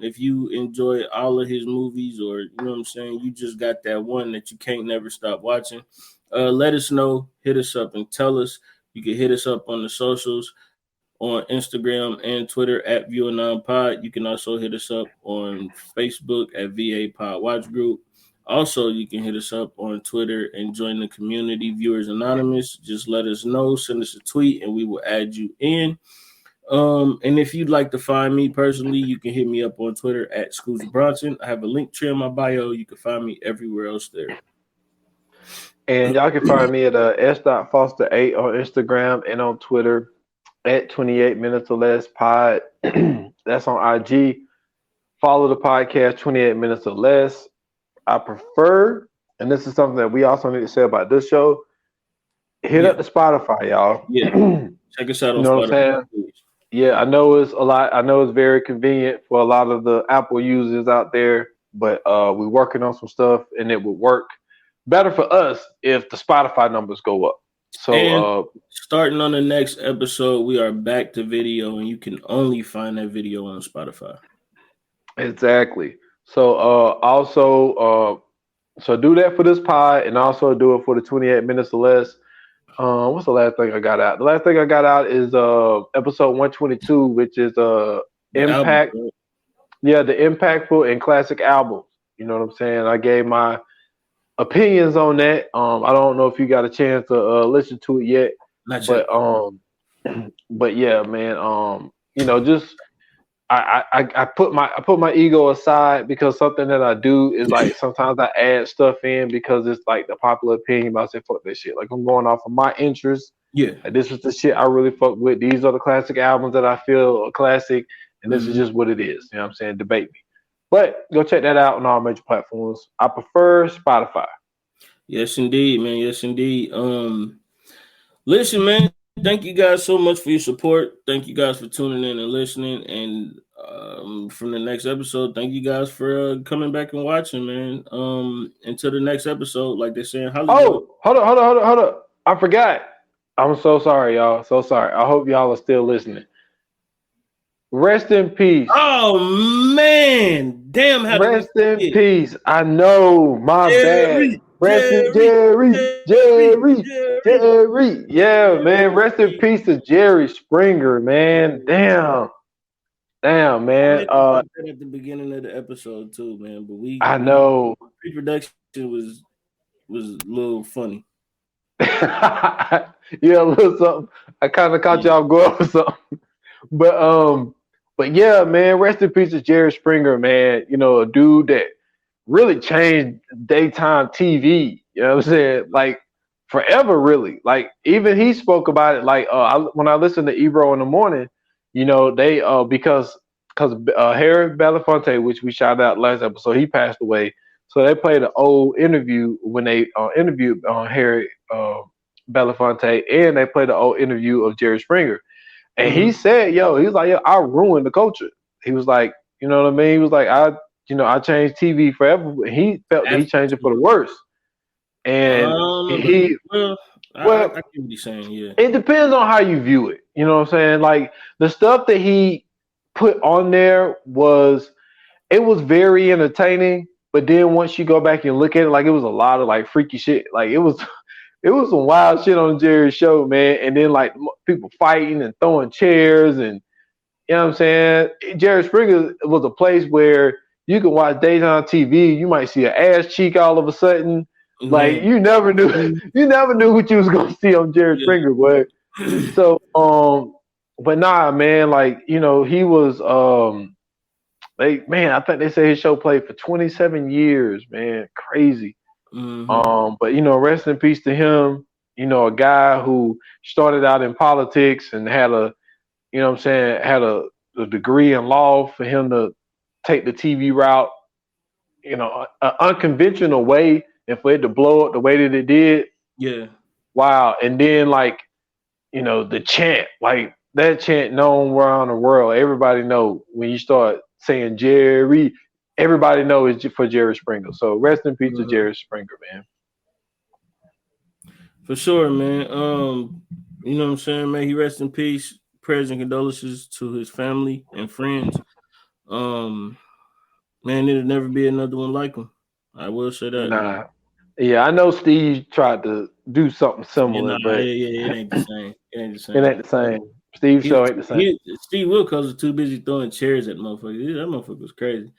if you enjoy all of his movies, or you know what I'm saying, you just got that one that you can't never stop watching, let us know, hit us up and tell us. You can hit us up on the socials on Instagram and Twitter at ViewerNonPod. You can also hit us up on Facebook at VA Pod Watch Group. Also, you can hit us up on Twitter and join the community, Viewers Anonymous. Just let us know, send us a tweet, and we will add you in. And if you'd like to find me personally, you can hit me up on Twitter at Scooter Bronson. I have a link tree in my bio. You can find me everywhere else there. And y'all can find me at s.foster8 on Instagram and on Twitter at 28 minutes or less pod. That's on IG. Follow the podcast 28 minutes or less. I prefer, and this is something that we also need to say about this show, hit up the Spotify, y'all. Yeah. Check us out on you know Spotify. What I'm saying? Yeah, I know it's a lot. I know it's very convenient for a lot of the Apple users out there, but we're working on some stuff, and it would work better for us if the Spotify numbers go up. So starting on the next episode, we are back to video, and you can only find that video on Spotify. Exactly. So so do that for this pod, and also do it for the 28 minutes or less. What's the last thing I got out? The last thing I got out is episode 122, which is impact. Album, right? Yeah, the impactful and classic albums. You know what I'm saying? I gave my opinions on that. I don't know if you got a chance to listen to it yet. Not yet. But yeah, man. You know, just I put my ego aside, because something that I do is like sometimes I add stuff in because it's like the popular opinion. But I say fuck that shit. Like, I'm going off of my interests. Yeah. Like, this is the shit I really fuck with. These are the classic albums that I feel are classic, and this is just what it is. You know what I'm saying? Debate me. But go check that out on all major platforms. I prefer Spotify. Yes, indeed, man. Yes, indeed. Listen, man. Thank you guys so much for your support. Thank you guys for tuning in and listening. And from the next episode, thank you guys for coming back and watching, man. Until the next episode, like they're saying, Hollywood. Oh, hold up. I forgot. I'm so sorry, y'all. So sorry. I hope y'all are still listening. Rest in peace. Oh man, damn! Rest in peace. I know, my bad. Rest in Jerry. Yeah, man. Rest in peace to Jerry Springer, man. Damn, man. At the beginning of the episode too, man. But I know pre-production was a little funny. Yeah, a little something. I kind of caught y'all going with something, but yeah, man. Rest in peace to Jerry Springer, man. You know, a dude that really changed daytime TV. You know what I'm saying? Like forever, really. Like even he spoke about it. Like when I listened to Ebro in the morning, you know, they because Harry Belafonte, which we shouted out last episode, he passed away. So they played an old interview when they interviewed Harry Belafonte, and they played an old interview of Jerry Springer. And he said, he was like, I ruined the culture. He was like, you know what I mean? He was like, I changed TV forever. He felt that he changed it for the worse. And I get what you're saying, yeah. It depends on how you view it. You know what I'm saying? Like the stuff that he put on there was very entertaining. But then once you go back and look at it, like it was a lot of like freaky shit. Like it was some wild shit on Jerry's show, man. And then like people fighting and throwing chairs, and you know what I'm saying? Jerry Springer was a place where you can watch daytime TV. You might see an ass cheek all of a sudden. Mm-hmm. Like you never knew what you was gonna see on Jerry Springer, boy. So but nah, man, like, you know, he was I think they say his show played for 27 years, man. Crazy. Mm-hmm. But you know, rest in peace to him. You know, a guy who started out in politics and had a degree in law for him to take the TV route, you know, an unconventional way, and for it to blow up the way that it did. Yeah. Wow. And then like, you know, the chant, like that chant known around the world. Everybody know when you start saying Jerry, everybody knows it's for Jerry Springer. So rest in peace to Jerry Springer, man. For sure, man. You know what I'm saying, man? He rest in peace. Prayers and condolences to his family and friends. Man, it'll never be another one like him. I will say that. Nah. Yeah, I know Steve tried to do something similar, but it ain't the same. It ain't the same. Steve's show ain't the same. Steve Wilkos was too busy throwing chairs at motherfuckers. That motherfucker was crazy.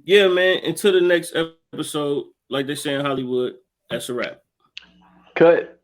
Yeah, man. Until the next episode, like they say in Hollywood, that's a wrap. Cut.